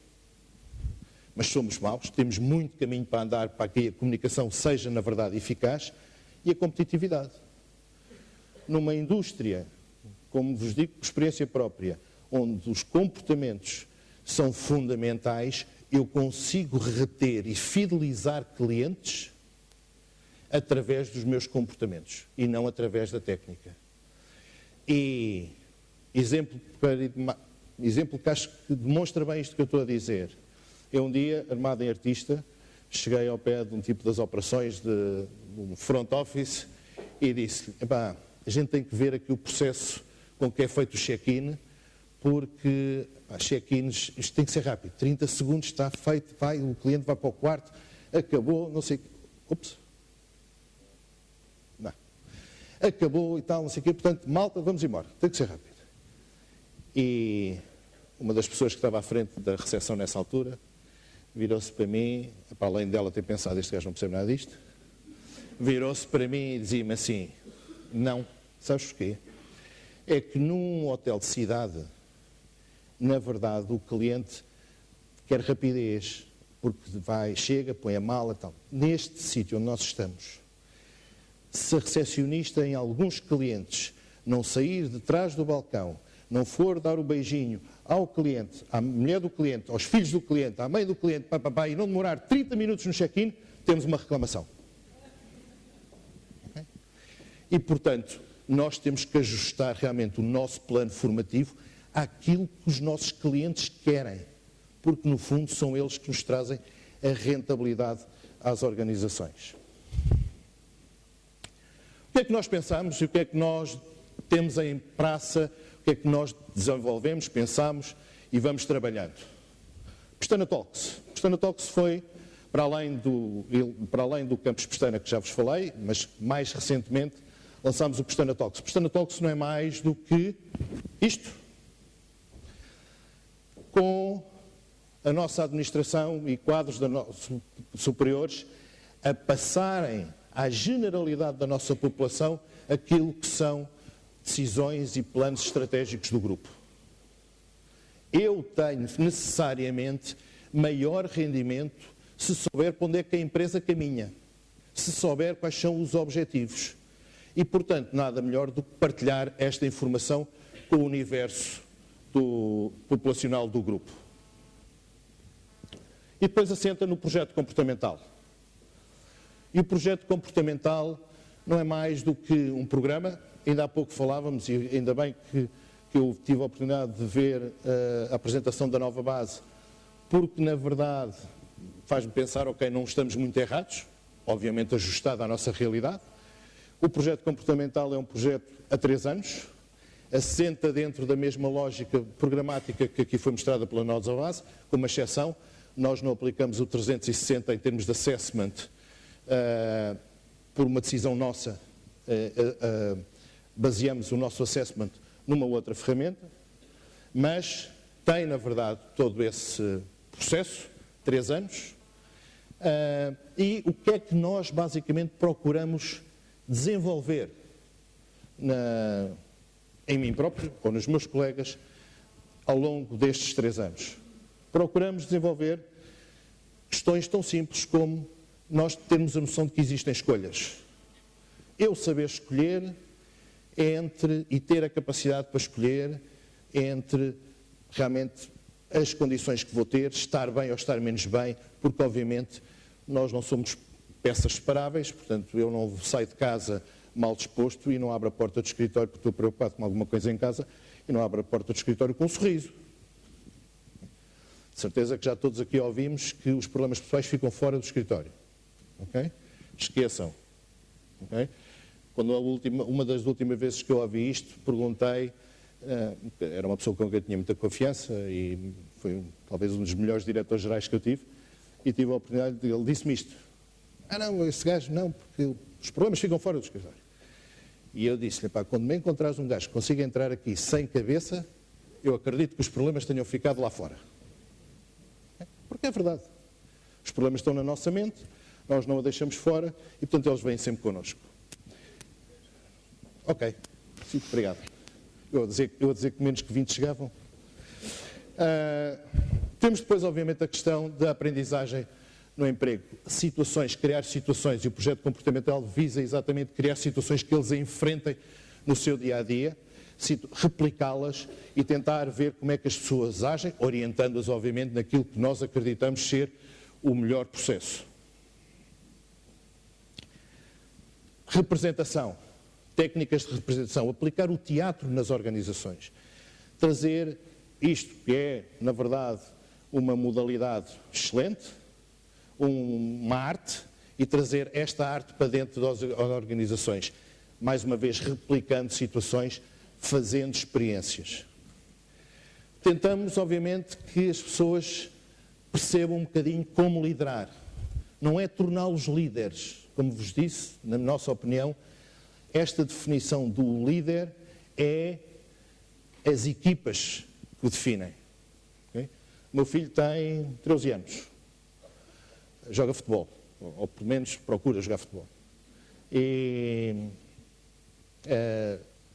Mas somos maus, temos muito caminho para andar para que a comunicação seja, na verdade, eficaz. E a competitividade. Numa indústria, como vos digo, por experiência própria, onde os comportamentos são fundamentais, eu consigo reter e fidelizar clientes através dos meus comportamentos e não através da técnica. E exemplo que acho que demonstra bem isto que eu estou a dizer. Eu um dia, armado em artista, cheguei ao pé de um tipo das operações de um front office e disse: a gente tem que ver aqui o processo com que é feito o check-in, porque check-ins, isto tem que ser rápido, 30 segundos está feito, o cliente vai para o quarto, acabou, não sei o quê. Ups. Não. Acabou e tal, não sei o quê, portanto, malta, vamos embora, tem que ser rápido. E uma das pessoas que estava à frente da recepção nessa altura, virou-se para mim, para além dela ter pensado, este gajo não percebe nada disto, virou-se para mim e dizia-me assim: não, sabes porquê? É que num hotel de cidade, na verdade, o cliente quer rapidez, porque chega, põe a mala e tal. Neste sítio onde nós estamos, se a recepcionista em alguns clientes não sair de trás do balcão, não for dar o beijinho ao cliente, à mulher do cliente, aos filhos do cliente, à mãe do cliente, e não demorar 30 minutos no check-in, temos uma reclamação. Okay? E, portanto, nós temos que ajustar realmente o nosso plano formativo àquilo que os nossos clientes querem, porque, no fundo, são eles que nos trazem a rentabilidade às organizações. O que é que nós pensamos e o que é que nós temos em praça, o que é que nós desenvolvemos, pensamos e vamos trabalhando? Pestana Talks. Pestana Talks foi, para além do Campus Pestana que já vos falei, mas mais recentemente lançámos o Pestana Talks. Pestana Talks não é mais do que isto. Com a nossa administração e quadros superiores a passarem à generalidade da nossa população aquilo que são decisões e planos estratégicos do grupo. Eu tenho necessariamente maior rendimento se souber para onde é que a empresa caminha, se souber quais são os objetivos. E, portanto, nada melhor do que partilhar esta informação com o universo populacional do grupo. E depois assenta no projeto comportamental. E o projeto comportamental não é mais do que um programa. Ainda há pouco falávamos, e ainda bem que eu tive a oportunidade de ver a apresentação da nova base, porque, na verdade, faz-me pensar, ok, não estamos muito errados, obviamente ajustado à nossa realidade. O projeto comportamental é um projeto a 3 anos, assenta dentro da mesma lógica programática que aqui foi mostrada pela nossa base, com uma exceção: nós não aplicamos o 360 em termos de assessment por uma decisão nossa, baseamos o nosso assessment numa outra ferramenta, mas tem, na verdade, todo esse processo, 3 anos, e o que é que nós basicamente procuramos desenvolver? em mim próprio ou nos meus colegas ao longo destes 3 anos. Procuramos desenvolver questões tão simples como nós termos a noção de que existem escolhas. Eu saber escolher e ter a capacidade para escolher entre realmente as condições que vou ter, estar bem ou estar menos bem, porque obviamente nós não somos peças separáveis, portanto eu não saio de casa mal disposto e não abro a porta do escritório porque estou preocupado com alguma coisa em casa e não abro a porta do escritório com um sorriso. De certeza que já todos aqui ouvimos que os problemas pessoais ficam fora do escritório. Okay? Esqueçam. Okay? Quando uma das últimas vezes que eu ouvi isto, perguntei, era uma pessoa com quem eu tinha muita confiança e foi talvez um dos melhores diretores-gerais que eu tive, e tive a oportunidade, ele disse-me isto. Não, esse gajo não, porque os problemas ficam fora do escritório. E eu disse-lhe, pá, quando me encontrares um gajo que consiga entrar aqui sem cabeça, eu acredito que os problemas tenham ficado lá fora. Porque é verdade. Os problemas estão na nossa mente, nós não a deixamos fora e, portanto, eles vêm sempre connosco. Ok. Sim, obrigado. Eu a dizer que menos que 20 chegavam. Temos depois, obviamente, a questão da aprendizagem no emprego. Criar situações, e o projeto comportamental visa exatamente criar situações que eles enfrentem no seu dia-a-dia, replicá-las e tentar ver como é que as pessoas agem, orientando-as, obviamente, naquilo que nós acreditamos ser o melhor processo. Representação. Técnicas de representação. Aplicar o teatro nas organizações. Trazer isto, que é, na verdade, uma modalidade excelente, uma arte, e trazer esta arte para dentro das organizações. Mais uma vez, replicando situações, fazendo experiências. Tentamos, obviamente, que as pessoas percebam um bocadinho como liderar. Não é torná-los líderes. Como vos disse, na nossa opinião, esta definição do líder é as equipas que o definem. Okay? O meu filho tem 13 anos. Joga futebol. Ou pelo menos procura jogar futebol. E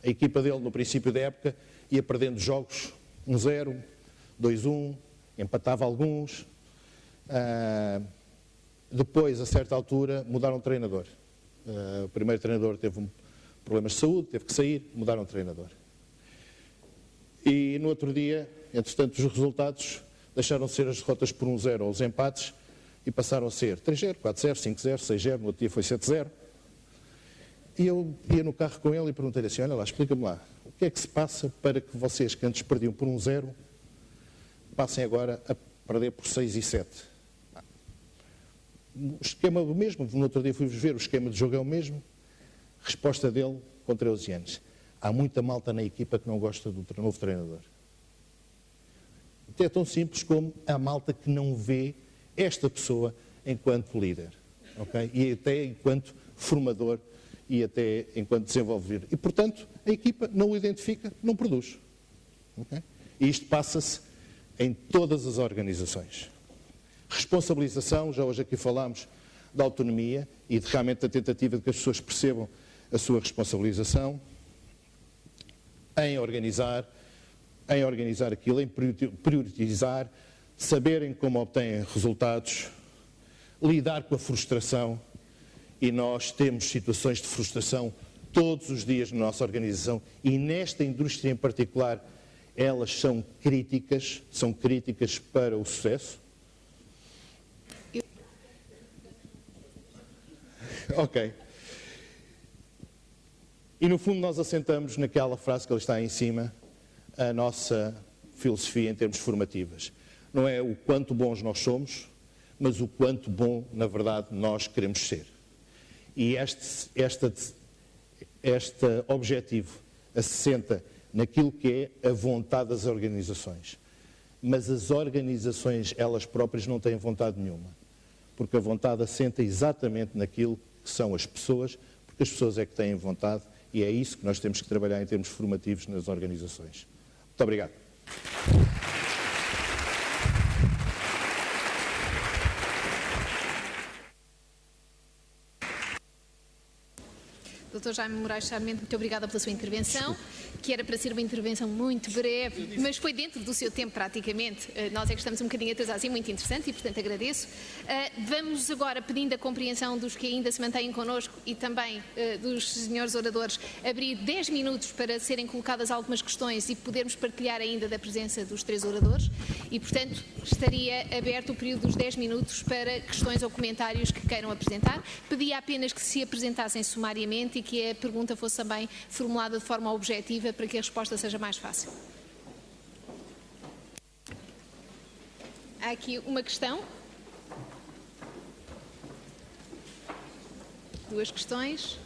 a equipa dele, no princípio da época, ia perdendo jogos 1-0, 2-1, empatava alguns. Depois, a certa altura, mudaram de treinador. O primeiro treinador teve problemas de saúde, teve que sair, mudaram de treinador. E no outro dia, entretanto, os resultados deixaram de ser as derrotas por 1-0 ou os empates e passaram a ser 3-0, 4-0, 5-0, 6-0, no outro dia foi 7-0. E eu ia no carro com ele e perguntei-lhe assim, olha lá, explica-me lá, o que é que se passa para que vocês que antes perdiam por 1-0 passem agora a perder por 6 e 7? O esquema é o mesmo, no outro dia fui-vos ver, o esquema de jogo é o mesmo. Resposta dele, com 13 anos. Há muita malta na equipa que não gosta do novo treinador. Até é tão simples como a malta que não vê esta pessoa enquanto líder. Okay? E até enquanto formador e até enquanto desenvolvedor. E, portanto, a equipa não o identifica, não produz. Okay? E isto passa-se em todas as organizações. Responsabilização, já hoje aqui falámos da autonomia e de realmente da tentativa de que as pessoas percebam a sua responsabilização em organizar aquilo, em priorizar, saberem como obtêm resultados, lidar com a frustração, e nós temos situações de frustração todos os dias na nossa organização e nesta indústria em particular elas são críticas para o sucesso. Ok. E no fundo nós assentamos naquela frase que ele está aí em cima, a nossa filosofia em termos formativas. Não é o quanto bons nós somos, mas o quanto bom, na verdade, nós queremos ser. E este objetivo assenta naquilo que é a vontade das organizações. Mas as organizações, elas próprias, não têm vontade nenhuma. Porque a vontade assenta exatamente naquilo que são as pessoas, porque as pessoas é que têm vontade e é isso que nós temos que trabalhar em termos formativos nas organizações. Muito obrigado. Dr. Dr. Jaime Moraes Sarmento, muito obrigada pela sua intervenção, que era para ser uma intervenção muito breve, mas foi dentro do seu tempo praticamente. Nós é que estamos um bocadinho atrasados e muito interessante e, portanto, agradeço. Vamos agora, pedindo a compreensão dos que ainda se mantêm connosco e também dos senhores oradores, abrir 10 minutos para serem colocadas algumas questões e podermos partilhar ainda da presença dos 3 oradores e, portanto, estaria aberto o período dos 10 minutos para questões ou comentários que queiram apresentar. Pedia apenas que se apresentassem sumariamente e que a pergunta fosse também formulada de forma objetiva para que a resposta seja mais fácil. Há aqui uma questão. 2 questões.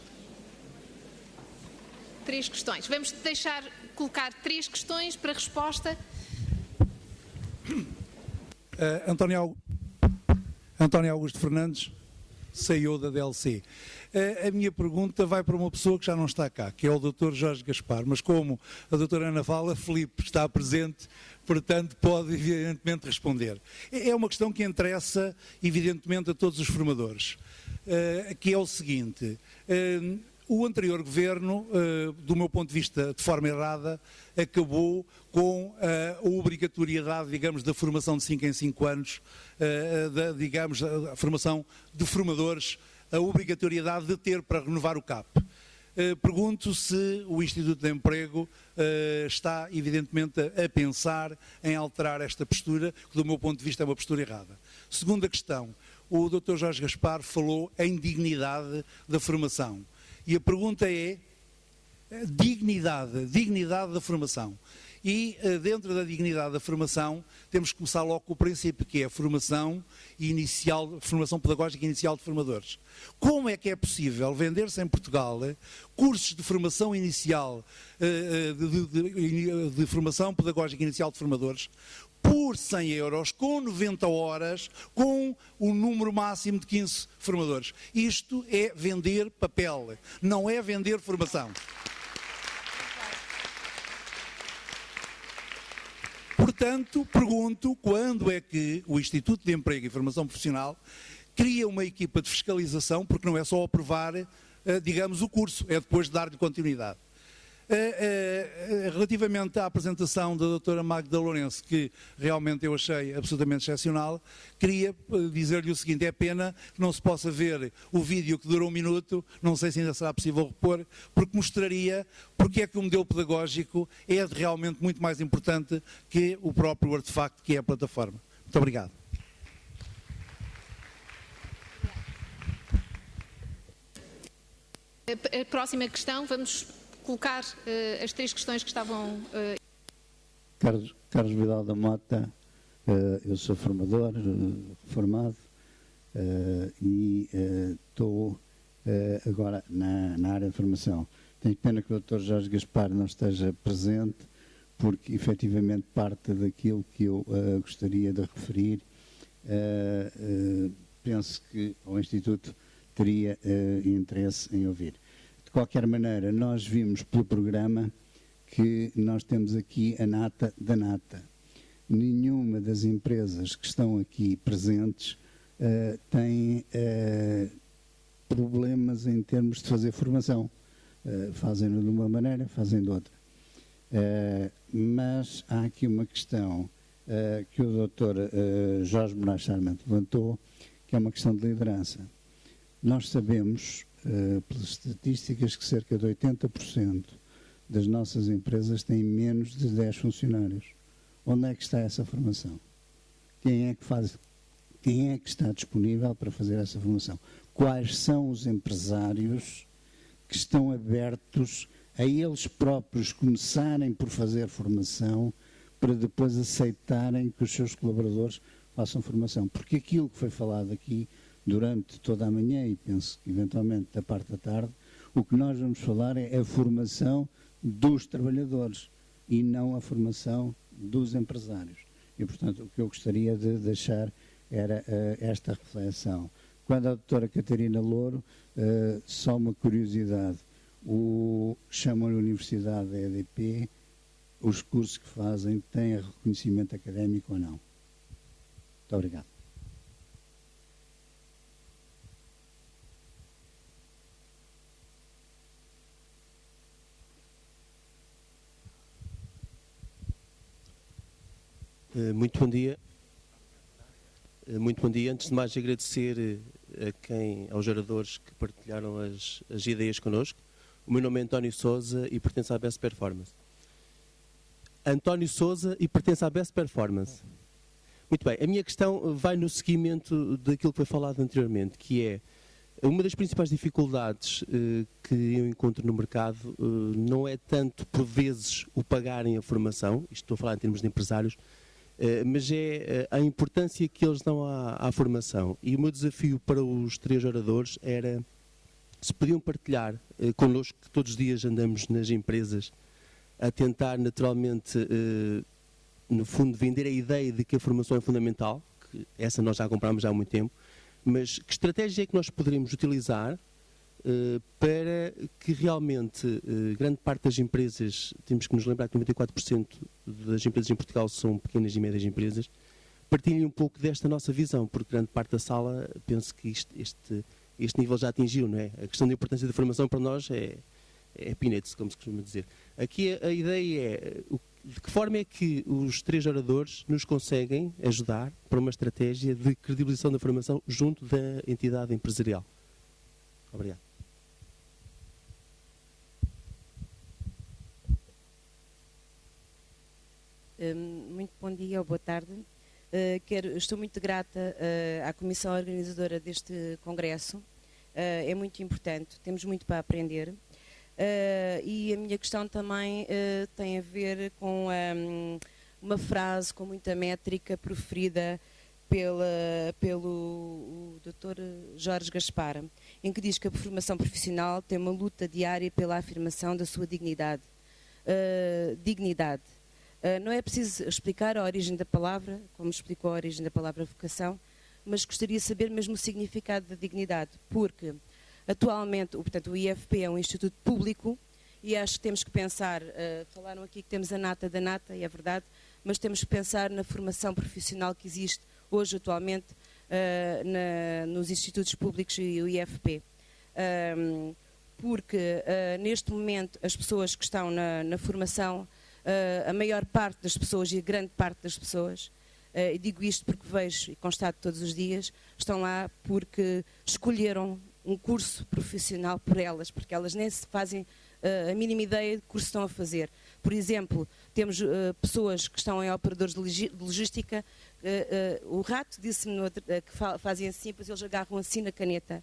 3 questões. Vamos deixar colocar 3 questões para resposta. António Augusto Fernandes, CEO da DLC. A minha pergunta vai para uma pessoa que já não está cá, que é o Dr. Jorge Gaspar, mas como a doutora Ana Paula Filipe está presente, portanto pode evidentemente responder. É uma questão que interessa evidentemente a todos os formadores, que é o seguinte: o anterior governo, do meu ponto de vista de forma errada, acabou com a obrigatoriedade, digamos, da formação de 5 em 5 anos, digamos, a formação de formadores, a obrigatoriedade de ter para renovar o CAP. Pergunto se o Instituto de Emprego está, evidentemente, a pensar em alterar esta postura, que do meu ponto de vista é uma postura errada. Segunda questão: o Dr. Jorge Gaspar falou em dignidade da formação. E a pergunta é dignidade da formação. E dentro da dignidade da formação temos que começar logo com o princípio, que é a formação inicial, formação pedagógica inicial de formadores. Como é que é possível vender-se em Portugal cursos de formação inicial, de formação pedagógica inicial de formadores, por 100 euros, com 90 horas, com um número máximo de 15 formadores? Isto é vender papel, não é vender formação. Portanto, pergunto quando é que o Instituto de Emprego e Formação Profissional cria uma equipa de fiscalização, porque não é só aprovar, digamos, o curso, é depois de dar-lhe continuidade. Relativamente à apresentação da doutora Magda Lourenço, que realmente eu achei absolutamente excepcional, queria dizer-lhe o seguinte: é pena que não se possa ver o vídeo que durou 1 minuto, não sei se ainda será possível repor, porque mostraria porque é que o modelo pedagógico é realmente muito mais importante que o próprio artefacto que é a plataforma. Muito obrigado. A próxima questão, vamos colocar as 3 questões que estavam... Carlos Vidal da Mota, eu sou formador, formado, e estou agora na área de formação. Tenho pena que o Dr. Jorge Gaspar não esteja presente, porque efetivamente parte daquilo que eu gostaria de referir, penso que o Instituto teria interesse em ouvir. De qualquer maneira, nós vimos pelo programa que nós temos aqui a nata da nata. Nenhuma das empresas que estão aqui presentes tem problemas em termos de fazer formação. Fazem-no de uma maneira, fazem de outra. Mas há aqui uma questão que o Dr. Jorge Moraes Sarmento levantou, que é uma questão de liderança. Nós sabemos, pelas estatísticas, que cerca de 80% das nossas empresas têm menos de 10 funcionários. Onde é que está essa formação? Quem é que está disponível para fazer essa formação? Quais são os empresários que estão abertos a eles próprios começarem por fazer formação para depois aceitarem que os seus colaboradores façam formação? Porque aquilo que foi falado aqui durante toda a manhã, e penso que eventualmente da parte da tarde, o que nós vamos falar é a formação dos trabalhadores e não a formação dos empresários. E, portanto, o que eu gostaria de deixar era esta reflexão. Quando a doutora Catarina Louro, só uma curiosidade, chamam-lhe Universidade da EDP, os cursos que fazem têm reconhecimento académico ou não? Muito obrigado. Muito bom dia. Muito bom dia. Antes de mais, agradecer aos oradores que partilharam as ideias connosco. O meu nome é António Sousa e pertence à Best Performance. António Sousa e pertence à Best Performance. Muito bem. A minha questão vai no seguimento daquilo que foi falado anteriormente, que é uma das principais dificuldades que eu encontro no mercado não é tanto, por vezes, o pagarem a formação, isto estou a falar em termos de empresários, mas é a importância que eles dão à formação. E o meu desafio para os 3 oradores era se podiam partilhar connosco, que todos os dias andamos nas empresas a tentar naturalmente, no fundo, vender a ideia de que a formação é fundamental, que essa nós já comprámos há muito tempo, mas que estratégia é que nós poderíamos utilizar para que realmente grande parte das empresas, temos que nos lembrar que 94% das empresas em Portugal são pequenas e médias empresas, partilhem um pouco desta nossa visão, porque grande parte da sala penso que este nível já atingiu, não é? A questão da importância da formação para nós é peanuts, como se costuma dizer. Aqui a ideia é de que forma é que os 3 oradores nos conseguem ajudar para uma estratégia de credibilização da formação junto da entidade empresarial. Obrigado. Muito bom dia ou boa tarde. Estou muito grata à comissão organizadora deste congresso. É muito importante, temos muito para aprender. E a minha questão também tem a ver com uma frase com muita métrica proferida pelo Dr. Jorge Gaspar, em que diz que a formação profissional tem uma luta diária pela afirmação da sua dignidade. Não é preciso explicar a origem da palavra, como explicou a origem da palavra vocação, mas gostaria de saber mesmo o significado da dignidade, porque atualmente, portanto, o IFP é um instituto público e acho que temos que pensar, falaram aqui que temos a nata da nata, e é verdade, mas temos que pensar na formação profissional que existe hoje, atualmente, nos institutos públicos e o IFP. Porque, neste momento, as pessoas que estão na formação, a maior parte das pessoas e a grande parte das pessoas, e digo isto porque vejo e constato todos os dias, estão lá porque escolheram um curso profissional por elas, porque elas nem se fazem a mínima ideia de que curso estão a fazer. Por exemplo, temos pessoas que estão em operadores de logística, o Rato disse-me que fazem assim, pois eles agarram assim na caneta,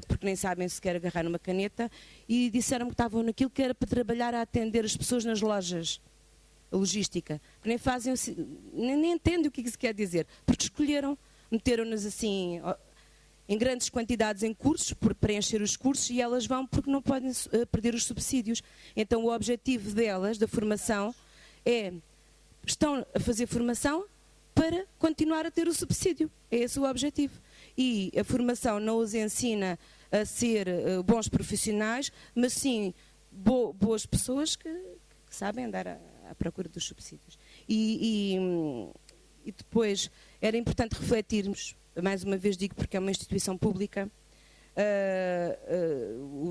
porque nem sabem sequer agarrar numa caneta, e disseram que estavam naquilo que era para trabalhar a atender as pessoas nas lojas, a logística, que nem fazem, nem entendem o que isso quer dizer, porque escolheram, meteram-nas assim em grandes quantidades em cursos, por preencher os cursos, e elas vão porque não podem perder os subsídios. Então o objetivo delas, da formação, estão a fazer formação para continuar a ter o subsídio. É esse o objetivo. E a formação não os ensina a ser bons profissionais, mas sim boas pessoas que sabem andar à procura dos subsídios. E depois era importante refletirmos, mais uma vez digo porque é uma instituição pública,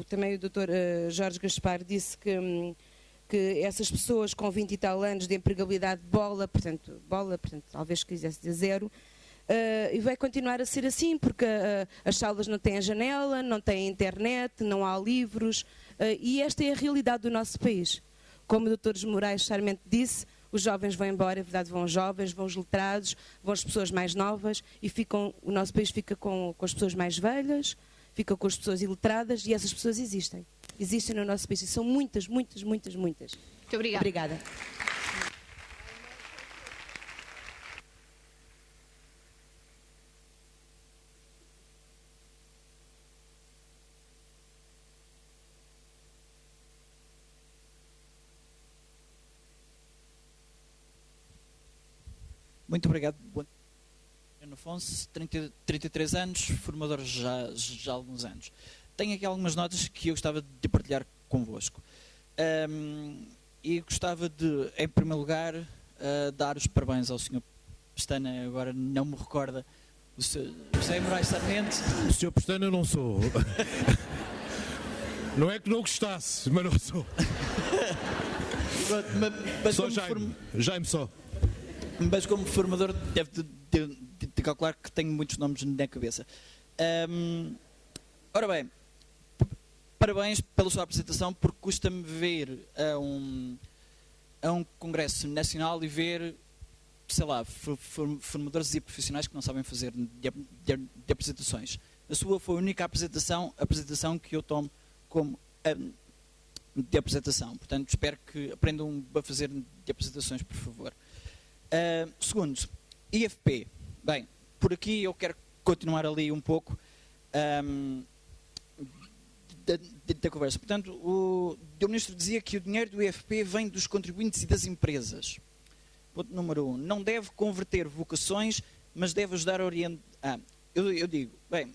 também o Dr. Jorge Gaspar disse que essas pessoas com 20 e tal anos de empregabilidade portanto, talvez quisesse dizer 0, e vai continuar a ser assim, porque as salas não têm a janela, não têm internet, não há livros, e esta é a realidade do nosso país. Como o Dr. Moraes Sarmento disse, os jovens vão embora, é verdade, vão os jovens, vão os letrados, vão as pessoas mais novas, e o nosso país fica com as pessoas mais velhas, fica com as pessoas iletradas, e essas pessoas existem. Existem no nosso país, e são muitas, muitas, muitas, muitas. Muito obrigada. Obrigada. Muito obrigado. Ana Afonso, 33 anos, formador já há alguns anos. Tenho aqui algumas notas que eu gostava de partilhar convosco. E gostava de, em primeiro lugar, dar os parabéns ao Sr. Pestana, agora não me recorda, o Sr. José Moraes Sarmento. O Sr. Pestana eu não sou. Não é que não gostasse, mas não sou. Mas só Jaime só. mas como formador deve de calcular que tenho muitos nomes na cabeça. Ora bem, parabéns pela sua apresentação, porque custa-me ver a um congresso nacional e ver, sei lá, formadores e profissionais que não sabem fazer de apresentações. A sua foi a única apresentação que eu tomo como de apresentação. Portanto, espero que aprendam a fazer de apresentações, por favor. Segundo, IFP. Bem, por aqui eu quero continuar ali um pouco da conversa. Portanto, o Ministro dizia que o dinheiro do IFP vem dos contribuintes e das empresas. Ponto número 1. Não deve converter vocações, mas deve ajudar a orientar. Eu digo, bem,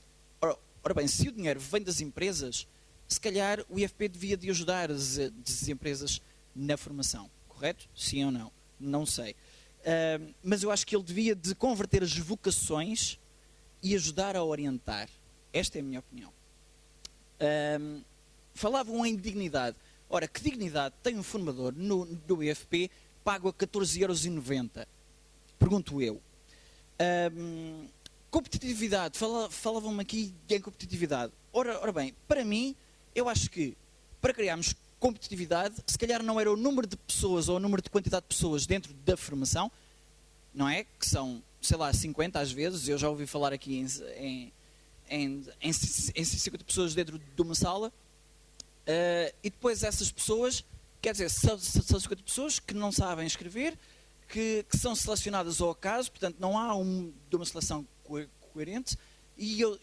ora bem, se o dinheiro vem das empresas, se calhar o IFP devia de ajudar as empresas na formação. Correto? Sim ou não? Não sei. Mas eu acho que ele devia de converter as vocações e ajudar a orientar. Esta é a minha opinião. Falavam em dignidade. Ora, que dignidade tem um formador no IFP pago a 14,90 €? Pergunto eu. Competitividade. Falavam-me aqui em competitividade. Ora bem, para mim, eu acho que para criarmos competitividade, se calhar não era o número de pessoas ou o número de quantidade de pessoas dentro da formação, não é? Que são, sei lá, 50 às vezes. Eu já ouvi falar aqui em 50 pessoas dentro de uma sala, e depois essas pessoas, quer dizer, são 50 pessoas que não sabem escrever, que são selecionadas ao acaso, portanto não há de uma seleção coerente, e eu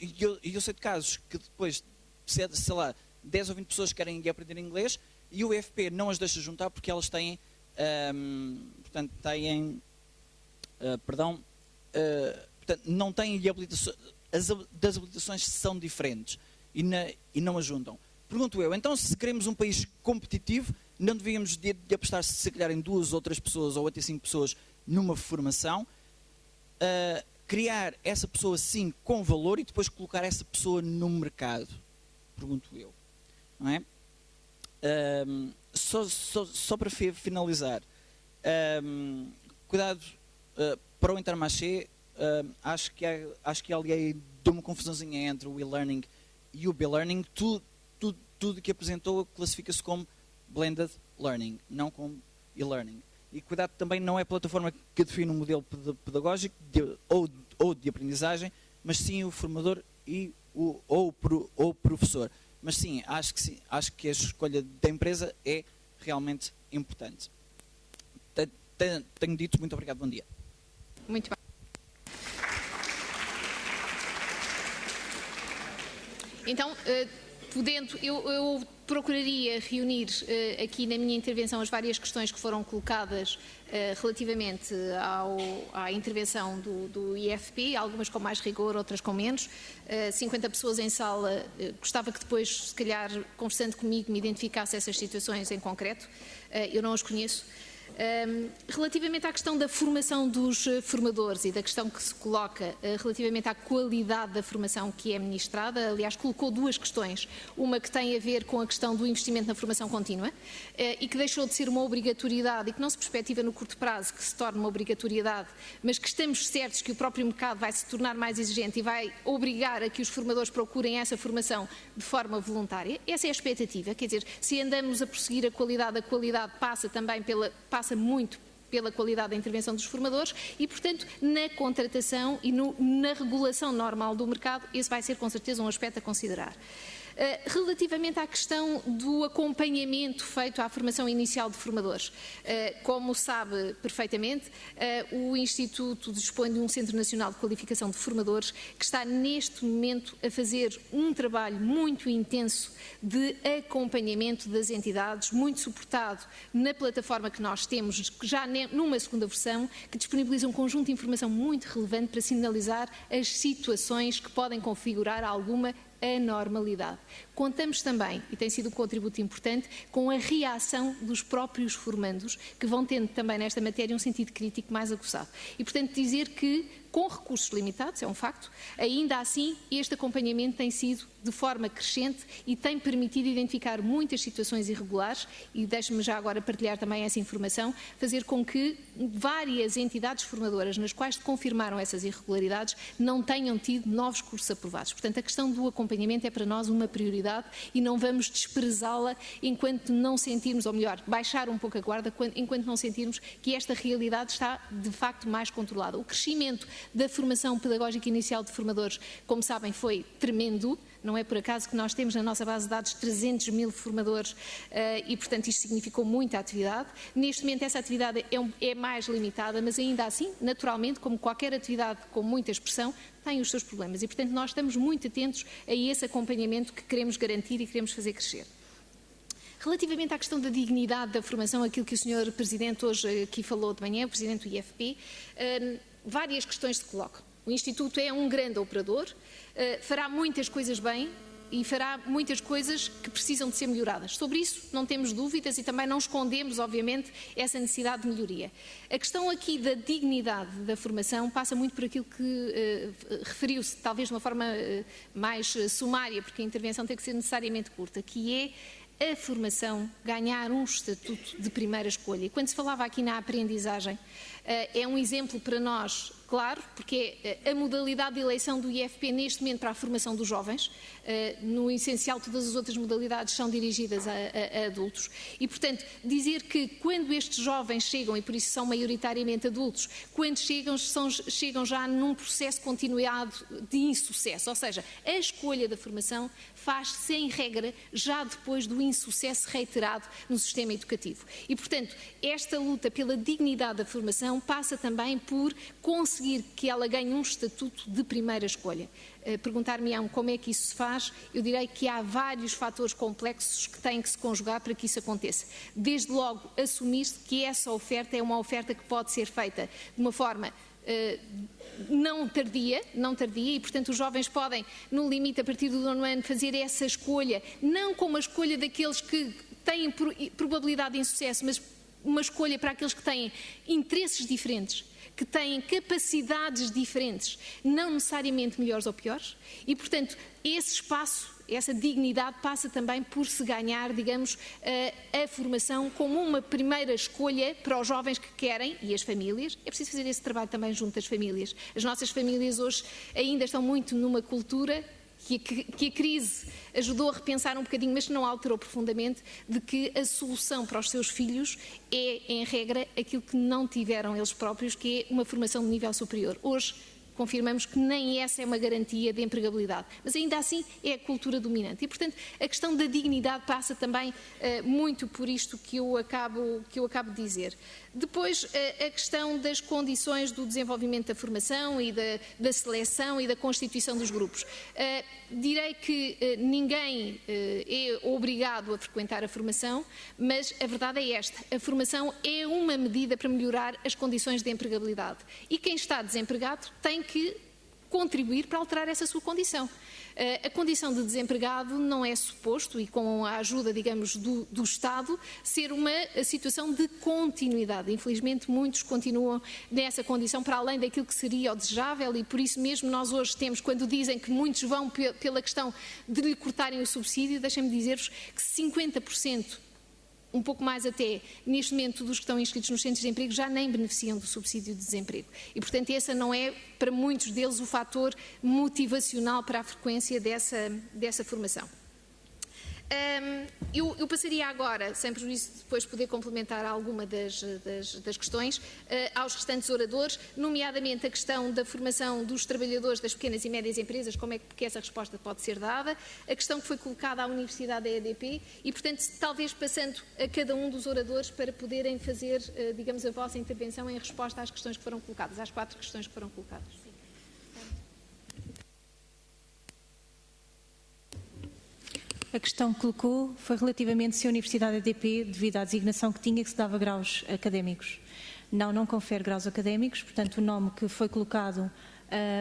sei de casos que depois, sei lá, 10 ou 20 pessoas querem aprender inglês e o IFP não as deixa juntar porque elas têm, portanto, não têm habilitações, das habilitações são diferentes e não as juntam. Pergunto eu, então se queremos um país competitivo, não devíamos de apostar se calhar em 2 ou 3 pessoas ou até 5 pessoas numa formação, criar essa pessoa sim com valor e depois colocar essa pessoa no mercado? Pergunto eu. Não é? Só para finalizar, cuidado para o Intermarché. Acho que ali de uma confusãozinha entre o e-learning e o B-learning. Tudo que apresentou classifica-se como blended learning, não como e-learning. E cuidado também, não é a plataforma que define um modelo pedagógico ou de aprendizagem, mas sim o formador ou o professor. Mas sim, acho que a escolha da empresa é realmente importante. Tenho dito, muito obrigado, bom dia. Muito bem. Então, eu procuraria reunir aqui na minha intervenção as várias questões que foram colocadas relativamente à intervenção do IFP, algumas com mais rigor, outras com menos. 50 pessoas em sala, gostava que depois, se calhar, conversando comigo, me identificasse essas situações em concreto. Eu não as conheço. Relativamente à questão da formação dos formadores e da questão que se coloca relativamente à qualidade da formação que é ministrada, aliás, colocou 2 questões. Uma que tem a ver com a questão do investimento na formação contínua e que deixou de ser uma obrigatoriedade e que não se perspectiva no curto prazo que se torne uma obrigatoriedade, mas que estamos certos que o próprio mercado vai se tornar mais exigente e vai obrigar a que os formadores procurem essa formação de forma voluntária. Essa é a expectativa, quer dizer, se andamos a prosseguir a qualidade passa também passa muito pela qualidade da intervenção dos formadores e, portanto, na contratação e na regulação normal do mercado, esse vai ser com certeza um aspecto a considerar. Relativamente à questão do acompanhamento feito à formação inicial de formadores, como sabe perfeitamente, o Instituto dispõe de um Centro Nacional de Qualificação de Formadores que está neste momento a fazer um trabalho muito intenso de acompanhamento das entidades, muito suportado na plataforma que nós temos, já numa segunda versão, que disponibiliza um conjunto de informação muito relevante para sinalizar as situações que podem configurar alguma anormalidade. Contamos também, e tem sido um contributo importante, com a reação dos próprios formandos, que vão tendo também nesta matéria um sentido crítico mais aguçado. E, portanto, dizer que com recursos limitados, é um facto. Ainda assim, este acompanhamento tem sido de forma crescente e tem permitido identificar muitas situações irregulares, e deixe-me já agora partilhar também essa informação, fazer com que várias entidades formadoras nas quais se confirmaram essas irregularidades não tenham tido novos cursos aprovados. Portanto, a questão do acompanhamento é para nós uma prioridade e não vamos desprezá-la enquanto não sentirmos, ou melhor, baixar um pouco a guarda enquanto não sentirmos que esta realidade está de facto mais controlada. O crescimento da formação pedagógica inicial de formadores, como sabem, foi tremendo. Não é por acaso que nós temos na nossa base de dados 300 mil formadores e, portanto, isto significou muita atividade. Neste momento essa atividade é mais limitada, mas ainda assim, naturalmente, como qualquer atividade com muita expressão, tem os seus problemas e, portanto, nós estamos muito atentos a esse acompanhamento que queremos garantir e queremos fazer crescer. Relativamente à questão da dignidade da formação, aquilo que o Sr. Presidente hoje aqui falou de manhã, o Presidente do IFP, várias questões se colocam. O Instituto é um grande operador, fará muitas coisas bem e fará muitas coisas que precisam de ser melhoradas. Sobre isso não temos dúvidas e também não escondemos, obviamente, essa necessidade de melhoria. A questão aqui da dignidade da formação passa muito por aquilo que referiu-se, talvez de uma forma mais sumária, porque a intervenção tem que ser necessariamente curta, que é a formação ganhar um estatuto de primeira escolha. E quando se falava aqui na aprendizagem, é um exemplo para nós, claro, porque é a modalidade de eleição do IFP neste momento para a formação dos jovens. No essencial, todas as outras modalidades são dirigidas a adultos. E, portanto, dizer que quando estes jovens chegam, e por isso são maioritariamente adultos, quando chegam já num processo continuado de insucesso, ou seja, a escolha da formação faz-se em regra já depois do insucesso reiterado no sistema educativo. E, portanto, esta luta pela dignidade da formação passa também por conseguir que ela ganhe um estatuto de primeira escolha. Perguntar-me-ão como é que isso se faz, eu direi que há vários fatores complexos que têm que se conjugar para que isso aconteça. Desde logo, assumir-se que essa oferta é uma oferta que pode ser feita de uma forma não tardia, e portanto os jovens podem, no limite, a partir do 9º ano, fazer essa escolha, não como a escolha daqueles que têm probabilidade de insucesso, mas uma escolha para aqueles que têm interesses diferentes, que têm capacidades diferentes, não necessariamente melhores ou piores, e portanto esse espaço, essa dignidade passa também por se ganhar, digamos, a formação como uma primeira escolha para os jovens que querem, e as famílias. É preciso fazer esse trabalho também junto das famílias. As nossas famílias hoje ainda estão muito numa cultura que a crise ajudou a repensar um bocadinho, mas que não alterou profundamente, de que a solução para os seus filhos é, em regra, aquilo que não tiveram eles próprios, que é uma formação de nível superior. Hoje, confirmamos que nem essa é uma garantia de empregabilidade, mas ainda assim é a cultura dominante. E, portanto, a questão da dignidade passa também muito por isto que eu acabo de dizer. Depois, a questão das condições do desenvolvimento da formação e da seleção e da constituição dos grupos. Direi que ninguém é obrigado a frequentar a formação, mas a verdade é esta: a formação é uma medida para melhorar as condições de empregabilidade. E quem está desempregado tem que contribuir para alterar essa sua condição. A condição de desempregado não é suposto, e com a ajuda, digamos, do Estado, ser uma situação de continuidade. Infelizmente, muitos continuam nessa condição para além daquilo que seria o desejável, e por isso mesmo nós hoje temos, quando dizem que muitos vão pela questão de lhe cortarem o subsídio, deixem-me dizer-vos que 50%, um pouco mais até, neste momento, dos que estão inscritos nos centros de emprego já nem beneficiam do subsídio de desemprego. E, portanto, esse não é, para muitos deles, o fator motivacional para a frequência dessa formação. Eu passaria agora, sem prejuízo de depois poder complementar alguma das questões, aos restantes oradores, nomeadamente a questão da formação dos trabalhadores das pequenas e médias empresas, como é que essa resposta pode ser dada, a questão que foi colocada à Universidade da EDP e, portanto, talvez passando a cada um dos oradores para poderem fazer, digamos, a vossa intervenção em resposta às questões que foram colocadas, às 4 questões que foram colocadas. A questão que colocou foi relativamente se a Universidade EDP, devido à designação que tinha, que se dava graus académicos. Não confere graus académicos, portanto o nome que foi colocado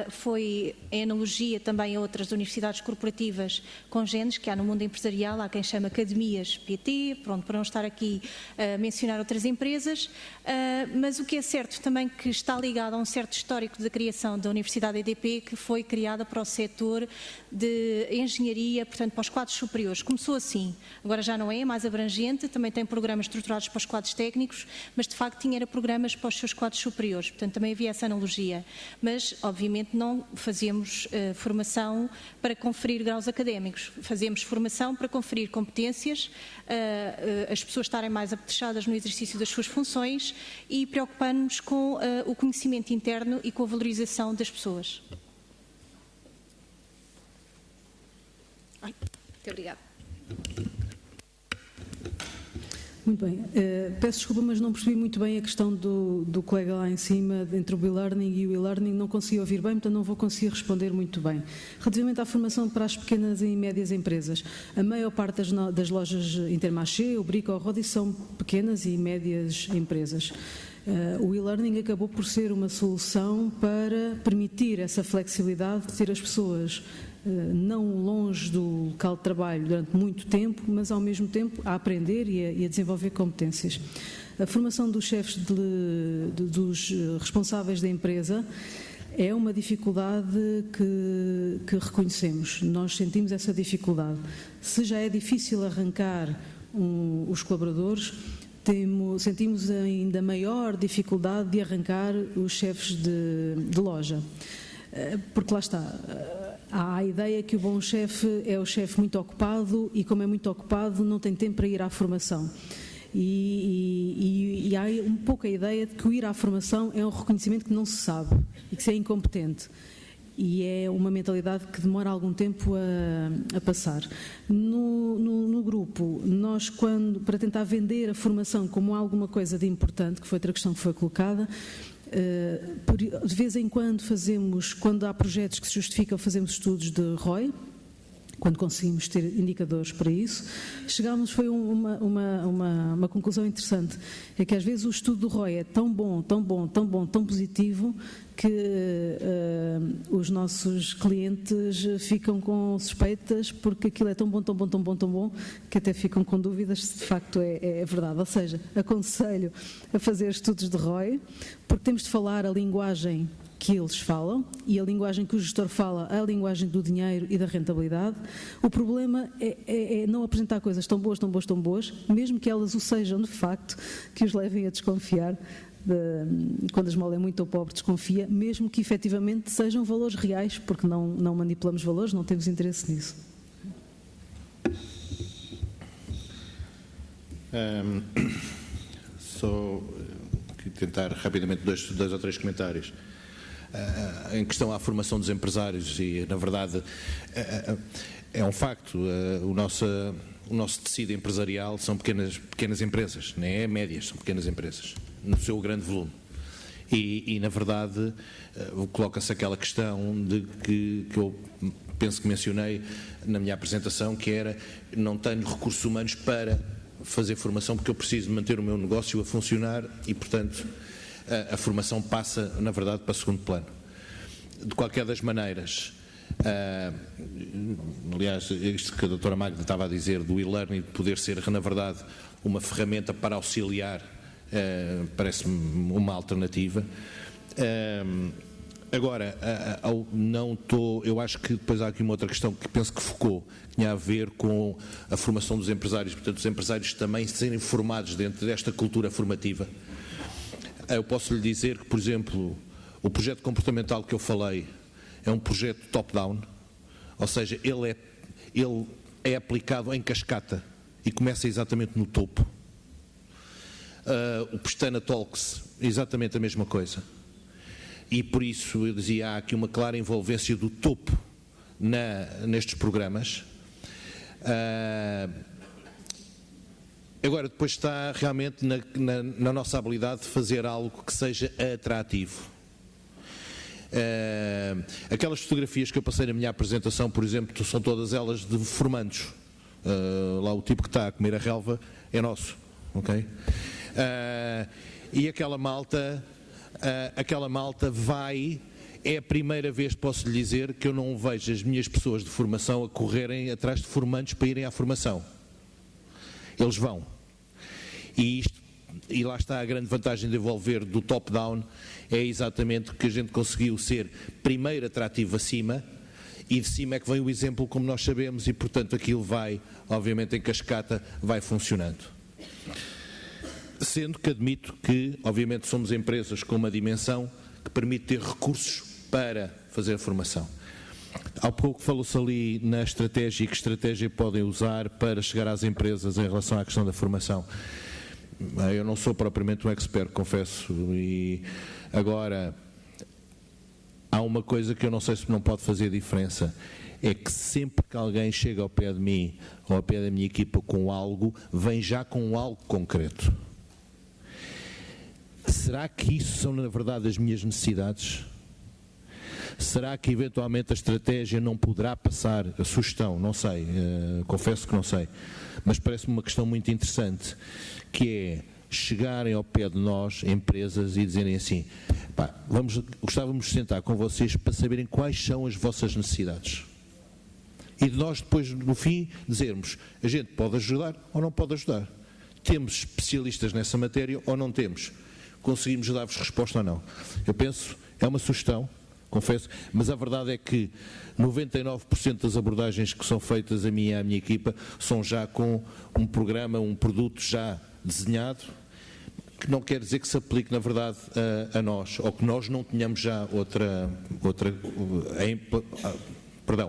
foi em analogia também a outras universidades corporativas congêneres que há no mundo empresarial, há quem chama academias PT, pronto, para não estar aqui a mencionar outras empresas, mas o que é certo também que está ligado a um certo histórico da criação da Universidade EDP, que foi criada para o setor de engenharia, portanto para os quadros superiores. Começou assim, agora já não é mais abrangente, também tem programas estruturados para os quadros técnicos, mas de facto tinha programas para os seus quadros superiores, portanto também havia essa analogia, mas obviamente não fazíamos formação para conferir graus académicos, fazíamos formação para conferir competências, as pessoas estarem mais apetrechadas no exercício das suas funções e preocupar-nos com o conhecimento interno e com a valorização das pessoas. Muito obrigada. Muito bem. Peço desculpa, mas não percebi muito bem a questão do colega lá em cima, entre o e-learning e o e-learning, não consegui ouvir bem, portanto não vou conseguir responder muito bem. Relativamente à formação para as pequenas e médias empresas, a maior parte das lojas Intermarché, o Brico ou o Rodi são pequenas e médias empresas. O e-learning acabou por ser uma solução para permitir essa flexibilidade de ter as pessoas não longe do local de trabalho durante muito tempo, mas ao mesmo tempo a aprender e a desenvolver competências. A formação dos chefes, dos responsáveis da empresa, é uma dificuldade que reconhecemos. Nós sentimos essa dificuldade. Se já é difícil arrancar os colaboradores, sentimos ainda maior dificuldade de arrancar os chefes de loja. Porque lá está, há a ideia que o bom chefe é o chefe muito ocupado e, como é muito ocupado, não tem tempo para ir à formação. E há um pouco a ideia de que o ir à formação é um reconhecimento que não se sabe e que se é incompetente. E é uma mentalidade que demora algum tempo a passar. No grupo, nós, para tentar vender a formação como alguma coisa de importante, que foi outra questão que foi colocada, de vez em quando quando há projetos que se justificam, fazemos estudos de ROI, quando conseguimos ter indicadores para isso. Chegámos, foi uma conclusão interessante, é que às vezes o estudo do ROI é tão bom, tão positivo, que os nossos clientes ficam com suspeitas, porque aquilo é tão bom, que até ficam com dúvidas se de facto é verdade. Ou seja, aconselho a fazer estudos de ROI, porque temos de falar a linguagem que eles falam, e a linguagem que o gestor fala, a linguagem do dinheiro e da rentabilidade. O problema é não apresentar coisas tão boas, mesmo que elas o sejam de facto, que os levem a desconfiar. Quando a esmola é muito ou pobre, desconfia, mesmo que efetivamente sejam valores reais, porque não manipulamos valores, não temos interesse nisso. Só tentar rapidamente dois ou três comentários. Em questão à formação dos empresários, e na verdade é um facto, o nosso tecido empresarial são pequenas empresas, nem é médias, são pequenas empresas, no seu grande volume. E na verdade coloca-se aquela questão de que eu penso que mencionei na minha apresentação, que era: não tenho recursos humanos para fazer formação porque eu preciso manter o meu negócio a funcionar e, portanto, a formação passa, na verdade, para segundo plano. De qualquer das maneiras, aliás, isto que a doutora Magda estava a dizer do e-learning poder ser, na verdade, uma ferramenta para auxiliar, parece-me uma alternativa. Agora, eu acho que depois há aqui uma outra questão que penso que focou, que tinha a ver com a formação dos empresários, portanto, os empresários também serem formados dentro desta cultura formativa. Eu posso lhe dizer que, por exemplo, o projeto comportamental que eu falei é um projeto top-down, ou seja, ele é aplicado em cascata e começa exatamente no topo. O Pestana Talks, exatamente a mesma coisa. E por isso eu dizia, há aqui uma clara envolvência do topo nestes programas. Agora, depois está realmente na nossa habilidade de fazer algo que seja atrativo. Aquelas fotografias que eu passei na minha apresentação, por exemplo, são todas elas de formandos. Lá o tipo que está a comer a relva é nosso, ok? E aquela malta vai é a primeira vez, posso lhe dizer, que eu não vejo as minhas pessoas de formação a correrem atrás de formandos para irem à formação. Eles vão. E lá está a grande vantagem de envolver do top-down, é exatamente que a gente conseguiu ser primeiro atrativo acima, e de cima é que vem o exemplo, como nós sabemos, e portanto aquilo vai, obviamente em cascata, vai funcionando. Sendo que admito que, obviamente, somos empresas com uma dimensão que permite ter recursos para fazer a formação. Há pouco falou-se ali na estratégia e que estratégia podem usar para chegar às empresas em relação à questão da formação. Eu não sou propriamente um expert, confesso, e agora há uma coisa que eu não sei se não pode fazer diferença, é que sempre que alguém chega ao pé de mim ou ao pé da minha equipa com algo, vem já com algo concreto. Será que isso são na verdade as minhas necessidades? Será que eventualmente a estratégia não poderá passar, a sugestão, não sei, confesso que não sei, mas parece-me uma questão muito interessante, que é chegarem ao pé de nós, empresas, e dizerem assim, pá, gostávamos de sentar com vocês para saberem quais são as vossas necessidades. E de nós depois, no fim, dizermos, a gente pode ajudar ou não pode ajudar. Temos especialistas nessa matéria ou não temos. Conseguimos dar-vos resposta ou não. Eu penso, é uma sugestão, confesso, mas a verdade é que 99% das abordagens que são feitas a mim e à minha equipa são já com um programa, um produto já desenhado, que não quer dizer que se aplique na verdade a nós, ou que nós não tenhamos já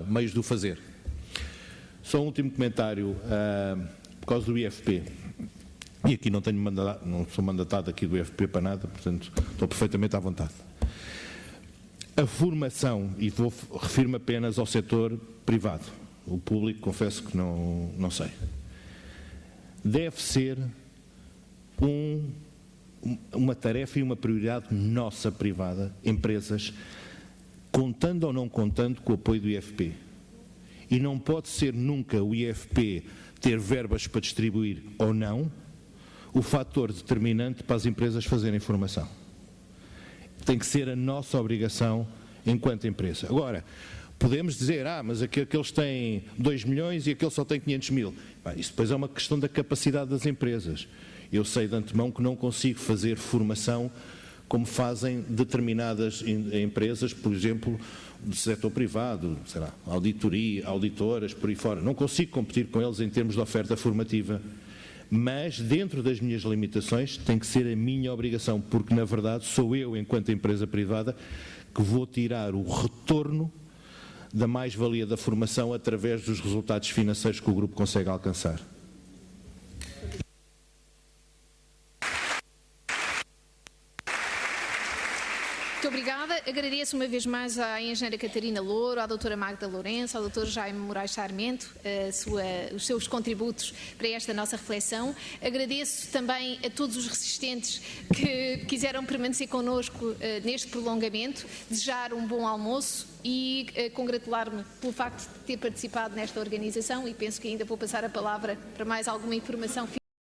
meios de o fazer. Só um último comentário, por causa do IFP. E aqui não sou mandatado aqui do IFP para nada, portanto estou perfeitamente à vontade. A formação, e refiro-me apenas ao setor privado, o público confesso que não sei, deve ser uma tarefa e uma prioridade nossa privada, empresas, contando ou não contando com o apoio do IFP. E não pode ser nunca o IFP ter verbas para distribuir ou não o fator determinante para as empresas fazerem formação. Tem que ser a nossa obrigação enquanto empresa. Agora, podemos dizer, mas aqueles têm 2 milhões e aquele só tem 500 mil. Isso depois é uma questão da capacidade das empresas. Eu sei de antemão que não consigo fazer formação como fazem determinadas empresas, por exemplo, do setor privado, sei lá, auditoria, auditoras, por aí fora. Não consigo competir com eles em termos de oferta formativa. Mas, dentro das minhas limitações, tem que ser a minha obrigação, porque, na verdade, sou eu, enquanto empresa privada, que vou tirar o retorno da mais-valia da formação através dos resultados financeiros que o grupo consegue alcançar. Muito obrigada. Agradeço uma vez mais à engenheira Catarina Louro, à doutora Magda Lourenço, ao Dr. Jaime Moraes Sarmento, os seus contributos para esta nossa reflexão. Agradeço também a todos os resistentes que quiseram permanecer connosco neste prolongamento, desejar um bom almoço e congratular-me pelo facto de ter participado nesta organização, e penso que ainda vou passar a palavra para mais alguma informação.